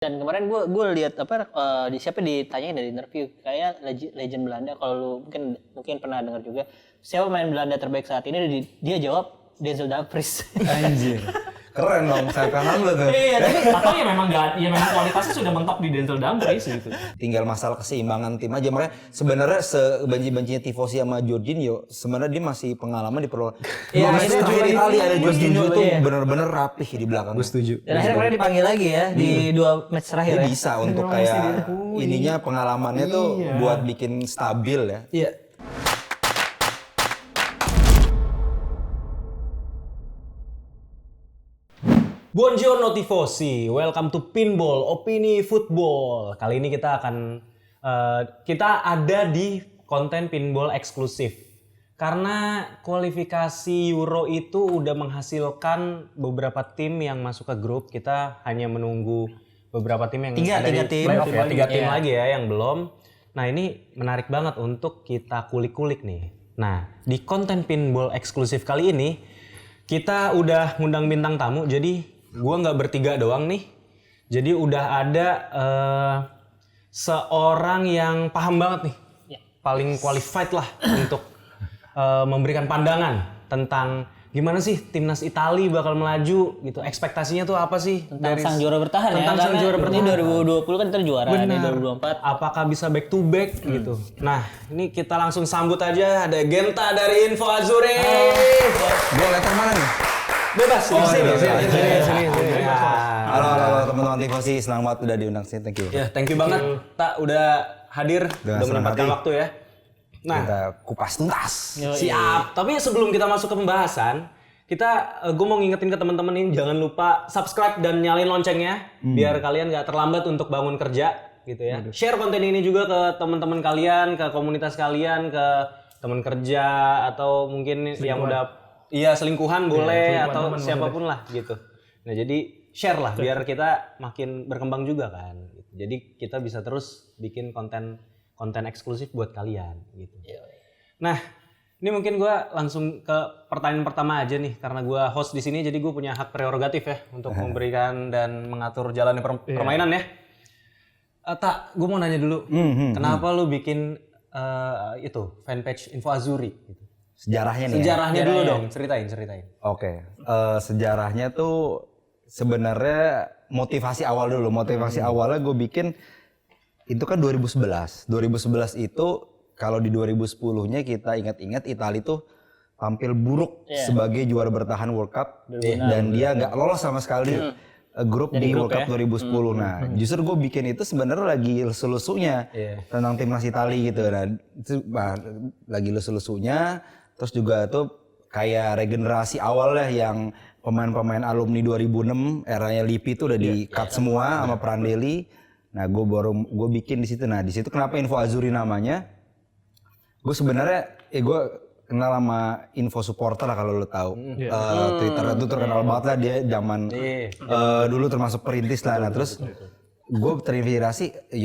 Dan kemarin gue lihat siapa ditanyain dari interview kayak legend Belanda, kalau lu mungkin pernah dengar juga, siapa pemain Belanda terbaik saat ini, dia jawab Denzel Dumfries. Anjir. Keren dong, saya kanan lu tuh. Iya, tapi atau ya memang kualitasnya sudah mentok di Denzel Dumfries gitu. Tinggal masalah keseimbangan tim aja. Makanya sebenarnya sebenci-bencinya Tifosi sama Jorginho, sebenarnya dia masih pengalaman di Pro. Iya, match terakhir Italia ada Jorginho itu benar-benar rapih di belakang. Gue setuju. Dan akhirnya kemarin dipanggil lagi ya di 2 match terakhir Dia ya. bisa untuk kayak ininya pengalamannya tuh buat bikin stabil ya. Iya. Buongiorno tifosi, welcome to Pinball, Opini Football. Kali ini kita akan kita ada di konten pinball eksklusif. Karena kualifikasi Euro itu udah menghasilkan beberapa tim yang masuk ke grup. Kita hanya menunggu beberapa tim yang ada di playoff ya, 3 tim lagi ya yang belum. Nah ini menarik banget untuk kita kulik-kulik nih. Nah di konten pinball eksklusif kali ini kita udah ngundang bintang tamu, jadi gua nggak bertiga doang nih. Jadi udah ada seorang yang paham banget nih, paling qualified lah untuk memberikan pandangan tentang gimana sih timnas Italia bakal melaju gitu. Ekspektasinya tuh apa sih? Tentang sang juara bertahan tentang ya. sang juara bertahan. 2020 kan kita juara, nih 2024. Apakah bisa back to back gitu. Nah, ini kita langsung sambut aja, ada Genta dari Info Azzurri. Gue letter mana nih? Bebas, sini. Halo teman-teman Tifosi, senang banget udah diundang sini, thank you. Ya, thank you banget. Tak udah hadir, udah menyempatkan waktu ya. Nah, kita kupas tuntas. siap. Tapi sebelum kita masuk ke pembahasan, gue mau ngingetin ke teman-teman ini jangan lupa subscribe dan nyalain loncengnya biar kalian nggak terlambat untuk bangun kerja gitu ya. Share konten ini juga ke teman-teman kalian, ke komunitas kalian, ke teman kerja atau mungkin yang udah selingkuhan boleh atau siapapun lah gitu. Nah, jadi share lah biar kita makin berkembang juga kan. Jadi kita bisa terus bikin konten eksklusif buat kalian gitu. Nah, ini mungkin gue langsung ke pertanyaan pertama aja nih, karena gue host di sini, jadi gue punya hak prerogatif ya untuk memberikan dan mengatur jalannya permainan ya. Tak, gue mau nanya dulu, kenapa lu bikin fanpage Info Azzurri? Gitu. Sejarahnya nih. Sejarahnya dulu dong, ceritain. Oke, sejarahnya tuh sebenarnya motivasi awal dulu. Motivasi awalnya gue bikin itu kan 2011. 2011 itu kalau di 2010-nya kita ingat-ingat Italia tuh tampil buruk sebagai juara bertahan World Cup dan dia nggak lolos sama sekali grup di World Cup 2010. Nah, justru gue bikin itu sebenarnya lagi lusu-lusunya tentang timnas Italia gitu. Nah, lagi lusu-lusunya. Terus juga tuh kayak regenerasi awal lah yang pemain-pemain alumni 2006 eranya Lippi tuh udah di-cut semua sama Prandelli. Nah, gue bikin di situ. Nah, di situ kenapa Info Azzurri namanya? Gue sebenarnya gue kenal sama Info Supporter lah kalau lo tahu. Twitter itu terkenal banget lah, dia zaman dulu termasuk perintis lah. Nah, terus gue terinspirasi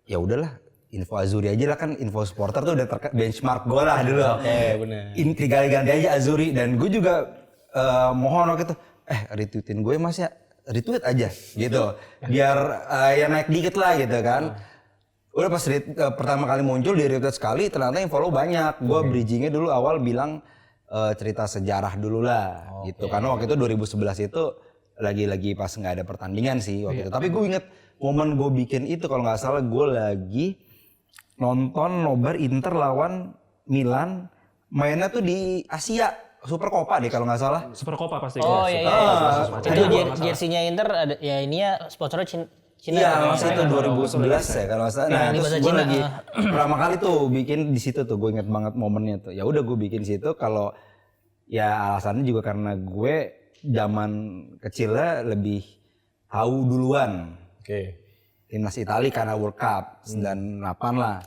ya udahlah. Info Azzurri aja lah, kan Info Supporter tuh udah benchmark gue lah dulu. Bener. Ganti aja Azzurri, dan gue juga mohon waktu itu retweetin gue mas ya, retweet aja gitu biar ya naik dikit lah gitu kan. Udah pas pertama kali muncul di retweet sekali, ternyata yang follow banyak. Gue bridgingnya dulu awal bilang cerita sejarah dulu lah gitu, karena waktu itu 2011 itu lagi pas nggak ada pertandingan sih waktu itu. Tapi gue inget momen gue bikin itu, kalau nggak salah gue lagi nonton nobar Inter lawan Milan, mainnya tuh di Asia Super Copa deh kalau nggak salah. Super Copa pasti. Oh iya. Itu jersey-nya Inter ada ya, ininya sponsornya Cina. Iya, masih itu 2011 ya kalau nggak salah. Nah, terus gue lagi pertama kali tuh bikin di situ tuh, gue inget banget momennya tuh. Ya udah gue bikin di situ, kalau ya alasannya juga karena gue zaman kecilnya lebih tahu duluan. Timnas Italia karena World Cup 98 lah.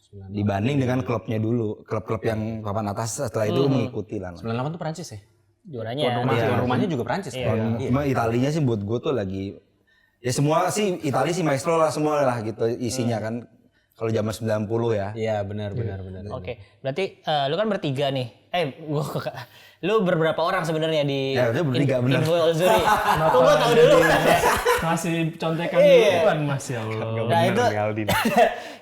Dibanding dengan klubnya dulu, klub-klub yang papan atas setelah itu mengikuti lah. 98 tuh Prancis ya? Juaranya. Rumahnya juga Prancis. Cuma Italianya sih buat gue tuh lagi, ya semua sih Italia sih maestro lah semua lah gitu isinya kan. Kalau zaman 90 ya. Iya benar. Oke, berarti lu kan bertiga nih. Lu berberapa orang sebenarnya di Ya, udah bertiga, bener. Info Azuri. Kok gua tahu dulu. Masih contekan Iya. duluan, Mas ya Allah. Nah itu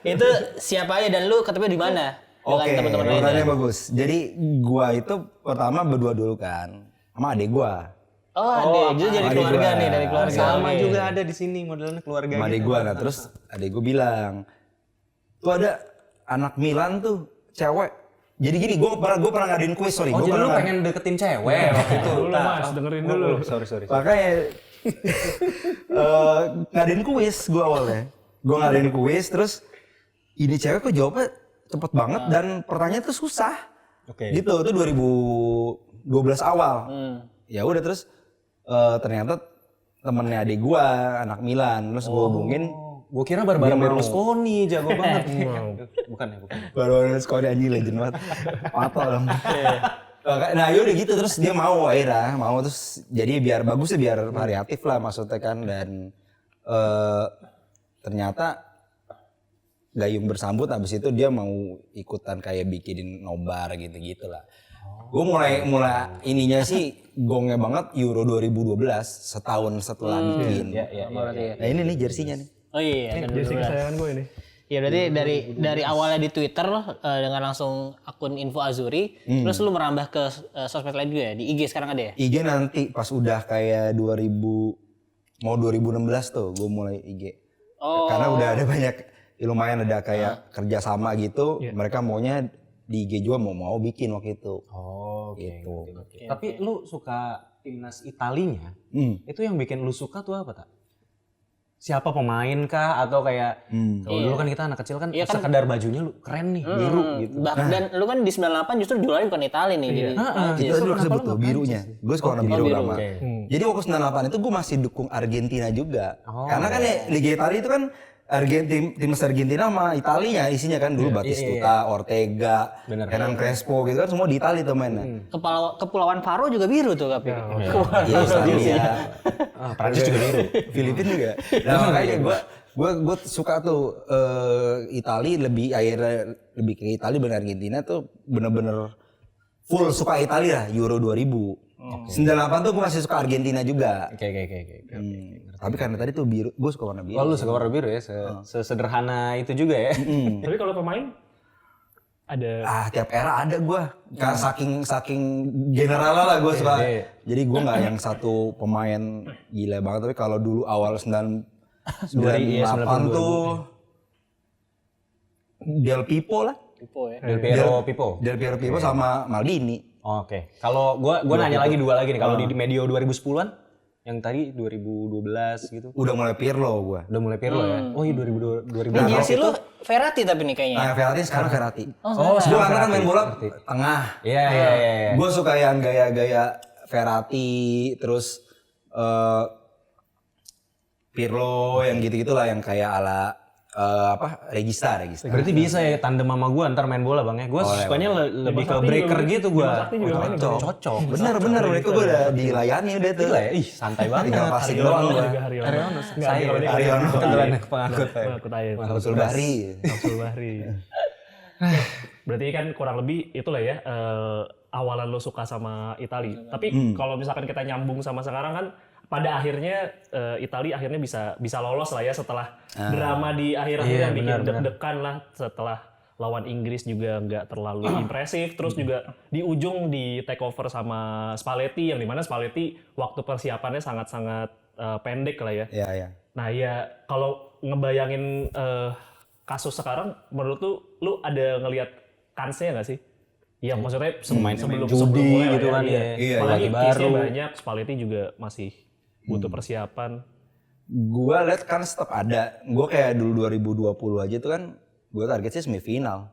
itu siapa aja dan lu ketemu di mana dengan Oke, teman-teman pertanyaannya lainnya? bagus. Jadi gua itu pertama berdua dulu kan, sama adik gua. Oh, adek, jadi dari adik keluarga gua. nih, dari keluarga. Sama Oke. juga ada di sini modelnya keluarga Sama adik gua. Nah terus adik gua bilang, tuh ada anak Milan tuh, cewek. Jadi gini, gua pernah ngadain kuis, sorry. Oh, Gua jadi lu pernah pengen deketin cewek waktu itu. Dulu Mas, dengerin dulu. Sorry. Makanya ngadain kuis gue awalnya. Gue ngadain kuis terus ini cewek kok jawabnya cepet banget dan pertanyaan tuh susah. Oke. Gitu, itu 2012 awal. Ya udah terus ternyata temennya adik gue, anak Milan. Terus gue hubungin Gue kira Barbara Dia mau. Berlusconi, jago banget. Bukan ya, bukan. baru sekolah anjing legend banget. Patah dong. Nah yaudah gitu terus dia mau akhirnya mau terus jadi biar bagus ya biar variatif lah maksudnya kan dan ternyata gayung bersambut habis itu dia mau ikutan kayak bikinin nobar gitu lah. Gue mulai ininya sih gongnya banget Euro 2012 setahun setelah bikin. Nah ini nih jersinya nih. Oh iya, dan Jersey kesayangan gue ini. ya berarti dari awalnya di Twitter dengan langsung akun Info Azuri, terus lu merambah ke sosmed lain juga ya? Di IG sekarang ada ya? IG nanti pas udah kayak 2016 tuh gue mulai IG. Oh. Karena udah ada banyak lumayan ada kayak kerjasama gitu, mereka maunya di IG juga mau bikin waktu itu. Oh, gitu. Tapi lu suka timnas Italinya? Itu yang bikin lu suka tuh apa, Tak? Siapa pemain kah atau kayak kalau dulu kan kita anak kecil kan sekedar bajunya lu keren nih biru gitu. Dan lu kan di 98 justru jualannya bukan Itali nih. Itu dulu sebut tuh birunya. Gue suka warna biru lama. Oke. Jadi waktu 98 itu gue masih dukung Argentina juga. Karena kan ya Liga Italia itu kan timnas Argentina sama Italia isinya kan dulu Batistuta, Ortega, Hernan Crespo gitu kan semua di Italia tuh mainnya. Kepulauan Faro juga biru tuh tapi. Iya, Islandia. Prancis juga biru. Filipina juga. Nah, makanya gue suka tuh Italia akhirnya lebih ke Italia dan Argentina tuh bener-bener full suka Italia lah Euro 2000. 98 tuh gue masih suka Argentina juga. Oke. Tapi karena tadi tuh biru, gue suka warna biru. Oh, lu suka warna biru ya? Sesederhana itu juga ya? Tapi kalau pemain ada Tiap era ada gue. Saking general lah gue suka. Jadi gue nggak yang satu pemain gila banget. Tapi kalau dulu awal 98 tuh Del Pipo lah. Pipo ya. Del Piero Pipo. Del Piero Pipo sama Maldini. Oke. Kalau gua nanya lagi dua lagi nih. Kalau di medio 2010-an yang tadi 2012 gitu. Udah mulai Pirlo gue. Udah mulai Pirlo ya. Oh iya 2012. Ini jersey lu Verratti tapi nih kayaknya. Nah, Verratti sekarang Verratti. Oh, Gue kan main bola tengah. Iya. Gue suka yang gaya-gaya Verratti, terus Pirlo yang gitu-gitulah yang kayak ala Regista. Berarti bisa ya tandem sama gua ntar main bola Bang ya. Gua sukanya lebih ke breaker gitu gua. Cocok. Bener mereka gue udah dilayani udah tuh. Gila ya. Ih, santai banget. Tinggal passing doang gue. Haryono. Haryono. Kebetulan pengangkut. Aku tanya. Abdul Bahri. Abdul Bahri. Berarti kan kurang lebih itulah ya awalan lo suka sama Itali. Tapi kalau misalkan kita nyambung sama sekarang kan pada akhirnya Italia akhirnya bisa lolos lah ya setelah drama di akhir-akhir yang bikin deg-degan lah setelah lawan Inggris juga nggak terlalu impresif terus juga di ujung di take over sama Spalletti yang dimana Spalletti waktu persiapannya sangat-sangat pendek lah ya. Iya. Nah ya kalau ngebayangin kasus sekarang menurut lu ada ngelihat kansnya nggak sih? Ya maksudnya sebelum judi mulai gitu lah kan ya. Iya, apalagi baru. case-nya banyak, Spalletti juga masih butuh persiapan. Gue liat kan tetap ada. Gue kayak dulu 2020 aja tuh kan gue targetnya semifinal.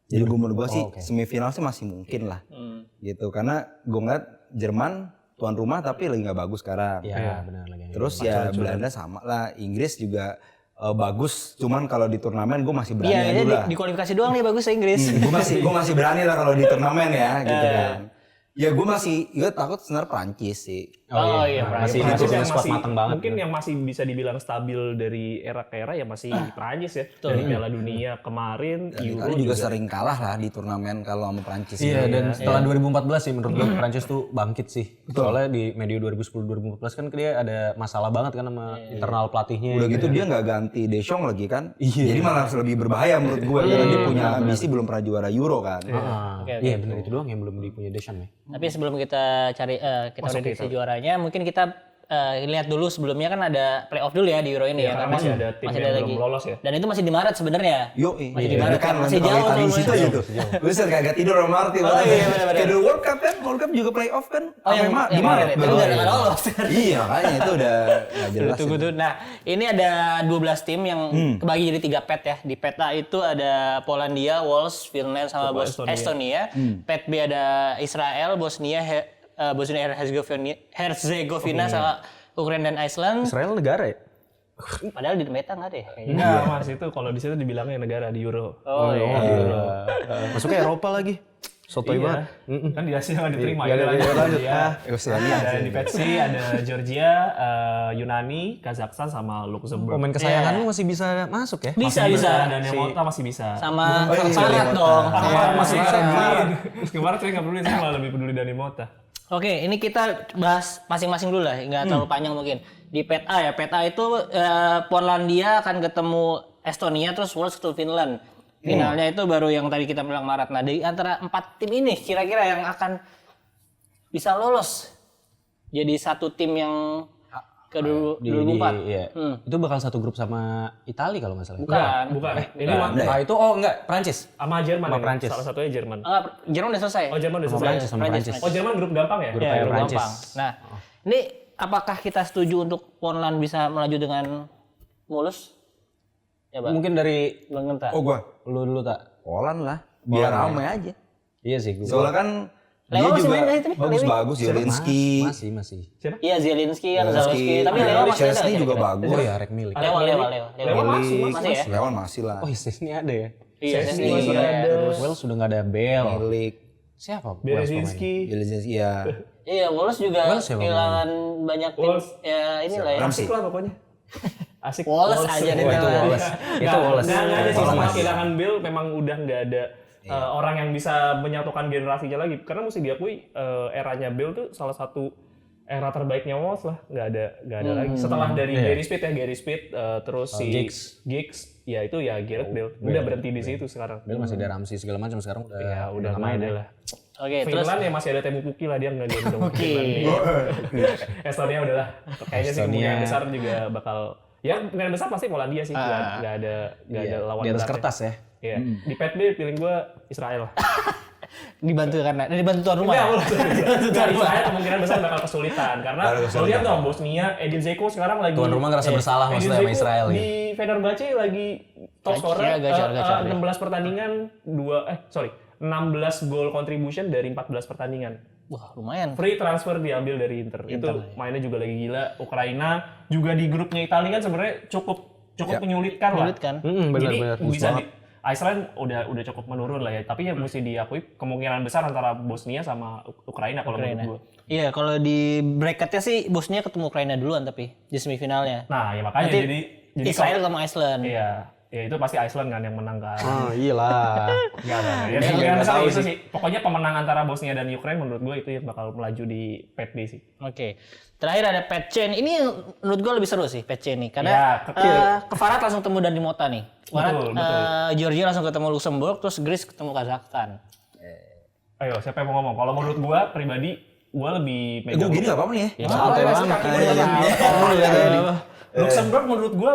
Jadi gue menurut gue sih semifinal sih masih mungkin lah. Gitu karena gue ngeliat Jerman tuan rumah tapi lagi nggak bagus sekarang. Iya, benar lagi. Terus ya Belanda sama lah. Inggris juga bagus. Cuman kalau di turnamen gue masih berani Iya, dulu lah. di kualifikasi doang nih bagus Inggris. Gue masih berani lah kalau di turnamen ya gitu kan. Ya gue takut sebenarnya Prancis sih. Oh iya, masih Prancis punya yang squad masih matang banget. mungkin yang masih bisa dibilang stabil dari era ke era ya masih Prancis ya. Dari Piala Dunia kemarin, Dan Euro Italia juga sering kalah lah di turnamen kalau sama Prancis. Iya, dan setelah 2014 sih menurut gue Prancis tuh bangkit sih. Soalnya di medio 2010-2014 kan dia ada masalah banget kan sama internal pelatihnya. Udah gitu dia nggak ganti Deschamps lagi kan. Jadi malah lebih berbahaya menurut gue karena dia punya ambisi belum pernah juara Euro kan. Iya benar itu doang yang belum dipunya Deschamps ya. Tapi sebelum kita cari kita prediksi juaranya, mungkin kita lihat dulu sebelumnya kan ada playoff dulu ya di Euro ini ya, karena masih ada tim yang belum lolos ya. Dan itu masih di Maret sebenarnya. Yo, Masih di Maret kan, masih jauh tadi tuh. situ gitu. Buset kagak tidur sama Marty. Oh iya, benar-benar. Kayak dulu World Cup kan, World Cup juga playoff kan. Oh yang di Maret. itu nggak lolos. Iya, makanya itu udah nggak jelas. Tunggu tuh. Nah, ini ada 12 tim yang kebagi jadi 3 pet ya. Di pet A itu ada Polandia, Wales, Finland sama Estonia. Pet B ada Israel, Bosnia Herzegovina sama Ukraina dan Iceland. Israel negara ya? Padahal di meta nggak deh. Enggak, Mas itu kalau di situ dibilangnya negara di Euro. Oh iya. Masuknya Eropa lagi. Sotoy banget. Kan di Asia nggak diterima. Iya, lanjut. Ada di pet C, ada Georgia, Yunani, Kazakhstan sama Luxembourg. Pemain kesayangan lu masih bisa masuk ya? Bisa. Dan Nemota masih bisa. Sama Farad dong. Masih kemarin saya nggak peduli, saya malah lebih peduli dari Mota. Oke, ini kita bahas masing-masing dulu lah, nggak terlalu panjang mungkin. Di pet A ya, pet A itu Polandia akan ketemu Estonia, terus Wales ketemu Finland. Finalnya itu baru yang tadi kita bilang Maret. Nah, di antara 4 tim ini kira-kira yang akan bisa lolos jadi satu tim yang ke 2004. Iya. Itu bakal satu grup sama Italia kalau nggak salah. Bukan. Ini Nah itu enggak Prancis. sama Jerman. Sama ini. Prancis. Salah satunya Jerman. Jerman udah selesai. Oh, Jerman udah Sama selesai. Prancis, sama Prancis. Oh, Jerman grup gampang ya? Grup Ya, kayak grup Prancis. gampang. Nah, ini apakah kita setuju untuk Poland bisa melaju dengan mulus? Ya, Bang. Mungkin dari Bang Genta. Oh gua lu dulu tak? Poland lah. Biar ramai aja. Iya sih. Gua. Soalnya kan dia Leo masih juga main dari tadi? bagus-bagus Zielinski. Masih. Iya, Zielinski, Zalewski. Tapi Leo masih ada. Chelsea juga bagus. Oh ya, Rek Milik. Leo masih ya? Lewan masih lah. Oh, ini ada ya. Iya, Chelsea Zielinski. masih ada. Well sudah nggak ada Bell. Milik. Siapa? Berezinski. Zielinski ya. Iya, Wolves juga Wolves siapa kehilangan banyak tim. Wolves. Ya, inilah ya. Ramsey. Asik lah pokoknya. Asik. Wolves aja deh. Itu Wallace. Itu Wallace. Nggak ada sih, Wallace. setelah kehilangan Bill memang udah nggak ada orang yang bisa menyatukan generasinya lagi. Karena mesti diakui eranya Bill tuh salah satu era terbaiknya Wolves lah. Nggak ada lagi. Setelah dari Gary Speed, terus si Giggs, ya itu ya Gareth Bale. Udah berhenti di situ sekarang. Bell masih ada Ramsey segala macam sekarang udah. Ya udah main lah. Oke, terus Finland ya masih ada Teemu Pukki lah, dia nggak dia udah Estonia udahlah. Kayaknya sih kemungkinan besar juga bakal kemungkinan besar pasti Polandia sih. Nggak ada lawan Di atas beratnya. kertas ya. Iya. Di pet B feeling gue Israel. dibantu tuan rumah. Enggak, Israel kemungkinan besar bakal kesulitan karena lo lihat dong Bosnia, Edin Dzeko sekarang lagi Tuan rumah ngerasa bersalah maksudnya sama Israel di nih. Fenerbahce lagi top scorer Gacor. 16 pertandingan 16 gol contribution dari 14 pertandingan. Wah, lumayan. Free transfer diambil dari Inter. Itu mainnya juga lagi gila. Ukraina juga di grupnya Italia kan sebenarnya cukup menyulitkan lah. Benar-benar. Jadi bisa Iceland udah cukup menurun lah ya. Tapi ya mesti diakui kemungkinan besar antara Bosnia sama Ukraina kalau menurut gue. Iya, kalau di bracketnya sih Bosnia ketemu Ukraina duluan tapi di semifinalnya. Nah ya makanya Nanti jadi Israel sama Iceland. Iya. Ya itu pasti Iceland kan yang menang kan. Oh iyalah. Ya kemungkinan besar itu sih. Pokoknya pemenang antara Bosnia dan Ukraina menurut gue itu yang bakal melaju di pet B sih. Oke. Terakhir ada pet C. Ini menurut gue lebih seru sih pet C ini karena Kefarat langsung ketemu Dani Mota nih. Betul. Georgia langsung ketemu Luxembourg, terus Greece ketemu Kazakhstan. Ayo, siapa yang mau ngomong? Kalau menurut gue pribadi, gue lebih Gue gini gak apa-apa nih ya? Santai banget. Luxembourg menurut gue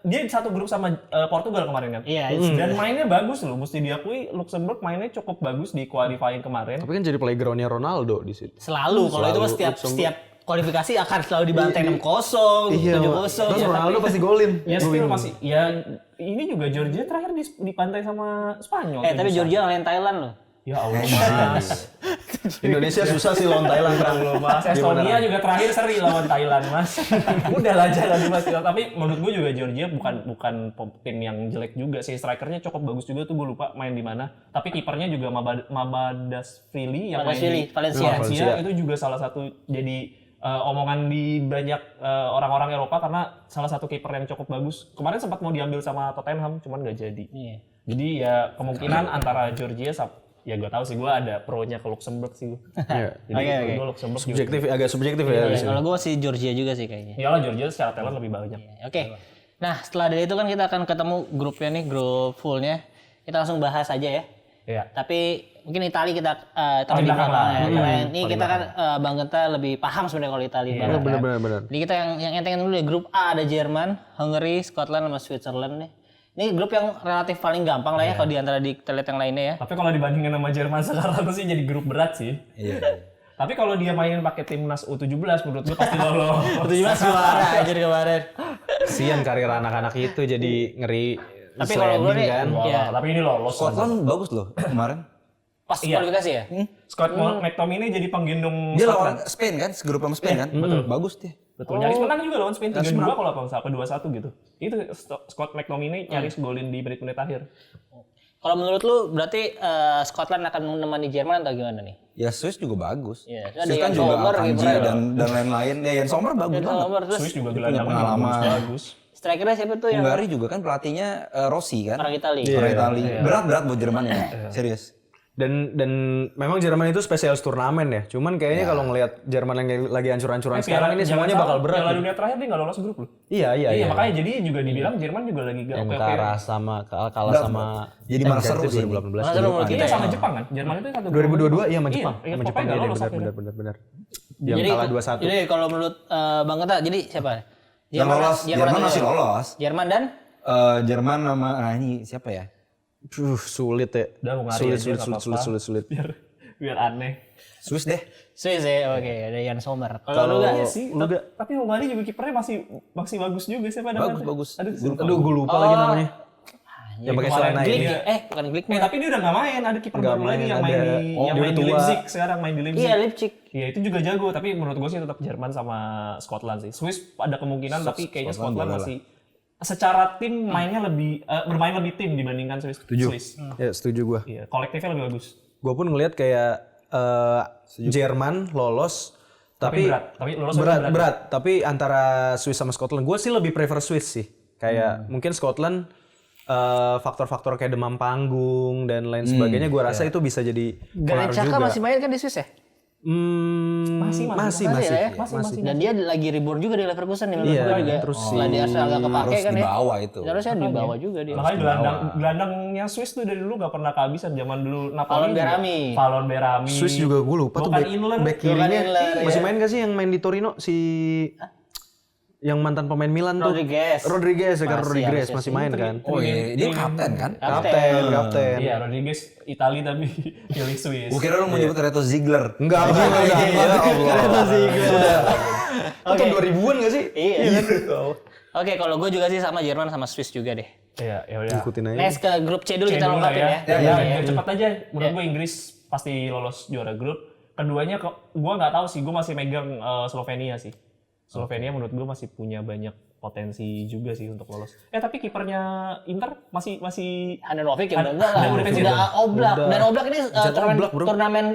dia satu grup sama Portugal kemarin kan. Iya. Dan mainnya bagus loh, mesti diakui Luxembourg mainnya cukup bagus di qualifying kemarin. Tapi kan jadi playgroundnya Ronaldo di situ. Selalu kalau itu mah setiap kualifikasi akan selalu dibantai 6-0, 7-0. Terus Ronaldo pasti golin. Ya still masih, ya ini juga Georgia terakhir dipantai sama Spanyol. Tapi Georgia ngalahin Thailand loh. Ya Allah. Indonesia susah sih lawan Thailand kan. Mas Estonia juga terakhir seri lawan Thailand mas. Udahlah jalan mas. Tapi menurut gue juga Georgia bukan tim yang jelek juga sih. Strikernya cukup bagus juga tuh, gue lupa main di mana. Tapi kipernya juga Mabadashvili yang main di Valencia itu juga salah satu jadi omongan di banyak orang-orang Eropa karena salah satu kiper yang cukup bagus. Kemarin sempat mau diambil sama Tottenham, cuman nggak jadi. Iya. Jadi ya kemungkinan antara Georgia ya gue tahu sih, gue ada pro-nya ke Luxembourg sih. Jadi Oke. gue Luxembourg Subjektif, agak subjektif ya. Iya, kalau gue sih Georgia juga sih kayaknya. Iyalah Georgia secara talent lebih banyak. Oke. Nah, setelah dari itu kan kita akan ketemu grupnya nih, grup fullnya. Kita langsung bahas aja ya. Iya. Tapi mungkin Itali kita taruh di belakang belakang lah. ya. Karena ini kita kan Bang Genta lebih paham sebenarnya kalau Itali banget kan. Benar. Jadi kita yang entengin dulu ya. Grup A ada Jerman, Hungary, Scotland sama Switzerland nih. Ini grup yang relatif paling gampang lah ya kalau di antara kita lihat yang lainnya ya. Tapi kalau dibandingin sama Jerman sekarang sih jadi grup berat sih. Iya. Tapi kalau dia mainin pakai timnas U17 menurut gue pasti lolos. 17 juara aja kemarin. Kasian karir anak-anak itu jadi ngeri. Tapi kalau gue nih, kan. ya, Tapi ini lolos. Scotland bagus loh kemarin. pas kualifikasi ya. Scott McTominay jadi penggendong Dia Scotland. lawan Spain kan, segrup sama Spain kan. Bagus dia. Betul, nyaris menang juga lawan Spain 3-2 kalau apa apa 2-1 gitu. Itu Scott McTominay nyaris golin di menit-menit akhir. Kalau menurut lu berarti Scotland akan menemani Jerman atau gimana nih? Ya Swiss juga bagus. Iya, Swiss ada kan Jan juga Sommer, Akanji kipernya. dan lain-lain. Ya Jan Sommer bagus banget. Nomor terus Swiss juga punya gelandangnya pengalaman. bagus. strikernya siapa tuh yang Hungary juga kan pelatihnya Rossi kan. orang Itali? Orang Itali. Berat buat Jerman ya. Serius. Dan memang Jerman itu spesialis turnamen ya. Cuman kayaknya kalau ngelihat Jerman yang lagi hancur-hancuran sekarang ini semuanya bakal berat. Piala gitu. Dunia terakhir dia nggak lolos grup loh. Iya. Makanya jadi juga dibilang Jerman juga lagi gak Yang oke-oke. kalah sama Jadi malah seru sih ini. 2018. Malah seru menurut kita Iya ya. sama Jepang kan. Jerman itu satu 2022 iya sama Jepang. Iya, Sama pokoknya Jepang nggak iya lolos akhirnya. benar. Yang kalah 2-1. Jadi kalau menurut Bang Genta, jadi siapa? Yang lolos, Jerman masih lolos. Jerman dan Jerman sama ini siapa ya? Sulit ya. Udah Hungari aja, nggak apa-apa. Sulit. Biar aneh. Swiss deh. Swiss ya, oke ada Jan Sommer. Kalau lu Iya gak? sih, tapi Hungari juga kipernya masih bagus juga siapa namanya? Bagus. Aduh, Gue lupa lagi namanya. Yang pakai celana Glick, ini. bukan Glick. tapi dia udah nggak main, ada kiper Nggak baru lagi main, yang main ada. di Oh, yang dia main di tua. Leipzig sekarang main di Leipzig. Iya, Leipzig. Iya itu juga jago, tapi menurut gue sih tetap Jerman sama Scotland sih. Swiss ada kemungkinan, tapi kayaknya Scotland masih secara tim mainnya lebih bermain lebih tim dibandingkan Swiss. Ya setuju gue. Iya, kolektifnya lebih bagus. Gue pun ngelihat kayak Jerman lolos tapi berat. Tapi lolos berat. Tapi antara Swiss sama Scotland, gue sih lebih prefer Swiss sih. Kayak mungkin Scotland faktor-faktor kayak demam panggung dan lain sebagainya, gue rasa itu bisa jadi Granit pengaruh Xhaka juga. masih main kan di Swiss ya? Masih. ya? Dan dia lagi reborn juga di Leverkusen nih. Iya, juga. terus Setelah di Arsenal agak kepake Harus kan di ya. bawah itu. Harusnya di bawah juga dia. Makanya gelandangnya Swiss tuh dari dulu nggak pernah kehabisan. Zaman dulu Napoli. Fallon Berami. Fallon Berami. Swiss juga gue lupa tuh Bukan Inland. back kirinya Inland, masih main gak sih yang main di Torino si yang mantan pemain Milan tuh Rodriguez masih main kan. Oh iya, dia kapten kan? Kapten. Iya, Rodriguez Itali tapi pilih Swiss. Gue kira lu mau nyebut Reto Ziegler. Enggak. Itu 2000-an gak sih? Iya. Oke, kalau gue juga sih sama Jerman sama Swiss juga deh. Iya, ya udah. Ikutin aja. Next ke grup C dulu C kita dulu lah lengkapin ya. Ya, biar cepat aja. Menurut gue Inggris pasti lolos juara grup. Keduanya gue nggak tahu sih. Gue masih megang Slovenia sih. Slovenia menurut gue masih punya banyak potensi juga sih untuk lolos. Tapi kipernya Inter masih Handanovic ya udah enggak lah. udah pensiun. Udah Oblak. Dan Oblak ini Oblak, bro. turnamen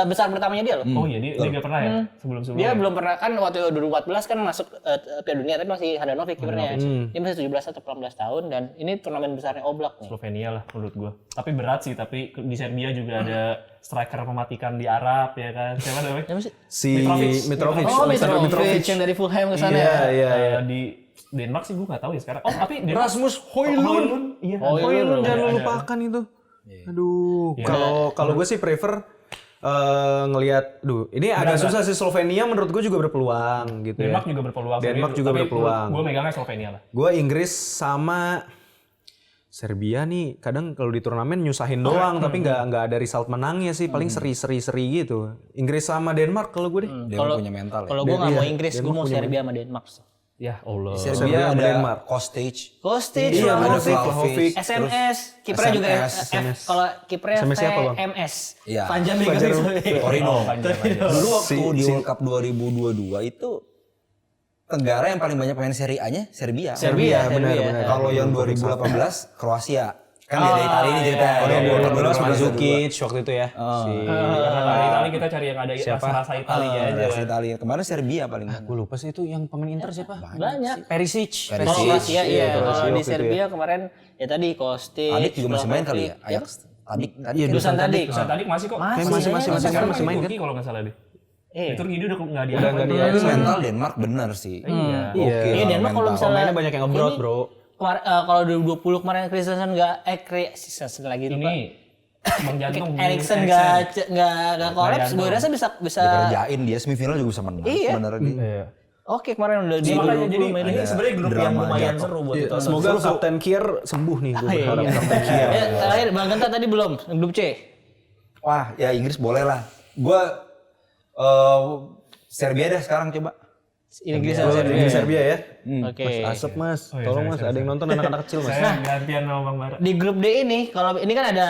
besar pertamanya dia loh. Oh iya, dia nggak pernah ya sebelum-sebelumnya. Dia belum pernah kan waktu 2014 kan masuk Piala Dunia tapi masih Handanovic kipernya. Dia masih 17 atau 18 tahun dan ini turnamen besarnya Oblak nih. Slovenia lah menurut gue. Tapi berat sih, tapi di Serbia juga ada striker mematikan di Arab ya kan. Siapa namanya? Siapa sih? Si Mitrovic. Oh, Alexander Mitrovic yang dari Fulham ke sana. Iya. Di Denmark sih gue nggak tahu ya sekarang. Oh tapi Denmark. Rasmus Højlund. Iya. Højlund jangan lu lupakan itu. Aduh, kalau gue sih prefer ngelihat, ini agak susah sih. Slovenia menurut gue juga berpeluang gitu ya. Denmark juga berpeluang. Denmark juga berpeluang. Gue megangnya Slovenia lah. Gue Inggris sama Serbia nih kadang kalau di turnamen nyusahin doang, tapi nggak ada result menangnya sih, paling seri gitu. Inggris sama Denmark kalau gue deh. Dia punya mental. Kalau gue nggak mau Inggris, gue mau Serbia sama Denmark. Ya Allah. Serbia sama ada Denmark. Kostic. Kostic, Iya, ada Vlahovic. SMS, kipernya juga SMS. Kalau kipernya SMS siapa, Bang? VMS. Iya. Panjang nih kan. Torino. Panjang. Dulu waktu di World Cup 2022 itu negara yang paling banyak pemain Serie A-nya Serbia. Serbia. benar. Kalau yang 2018 Kroasia. Kan dari Italia ini cerita. Terus Mandzukic waktu itu ya. Karena dari Itali kita cari yang ada rasa Italia aja. Dari Italia. Kemarin Serbia paling. Gue lupa sih itu yang pemain Inter siapa? Banyak. Perisic. Kalau Kroasia iya, kalau di waktu itu Serbia kemarin ya tadi Kostic. Adik juga masih main kali ya? Ajax. Adik. Iya, Dusan Tadic. Dusan Tadic masih kok. Masih sekarang masih main kan? Turki kalau nggak salah deh. Iya. Di Turki dia udah nggak Udah nggak dianggap. dia. Tapi mental Denmark bener sih. Iya. Iya, Denmark kalau misalnya Pemainnya banyak yang ngebrot, Bro. Kalau 2020 kemarin Christensen Christensen lagi lupa. Ini Bang Jantung. Eriksen nggak kolaps, gue rasa bisa Dikerjain dia semifinal juga bisa menang Iya. sebenarnya dia. Iya. Oke, kemarin udah di Makanya jadi 20 ini sebenarnya grup yang lumayan seru buat itu. Semoga Kapten Kier sembuh nih, gue berharap Kapten Kier. Terakhir Bang Genta tadi belum grup C. Wah, ya Inggris boleh lah. Gua Serbia deh sekarang coba. Inggris Ini Serbia ya. Oke. Asep Mas, tolong Mas, ada yang nonton anak-anak kecil Mas. Saya gantian sama Bang Bara. Di grup D ini, kalau ini kan ada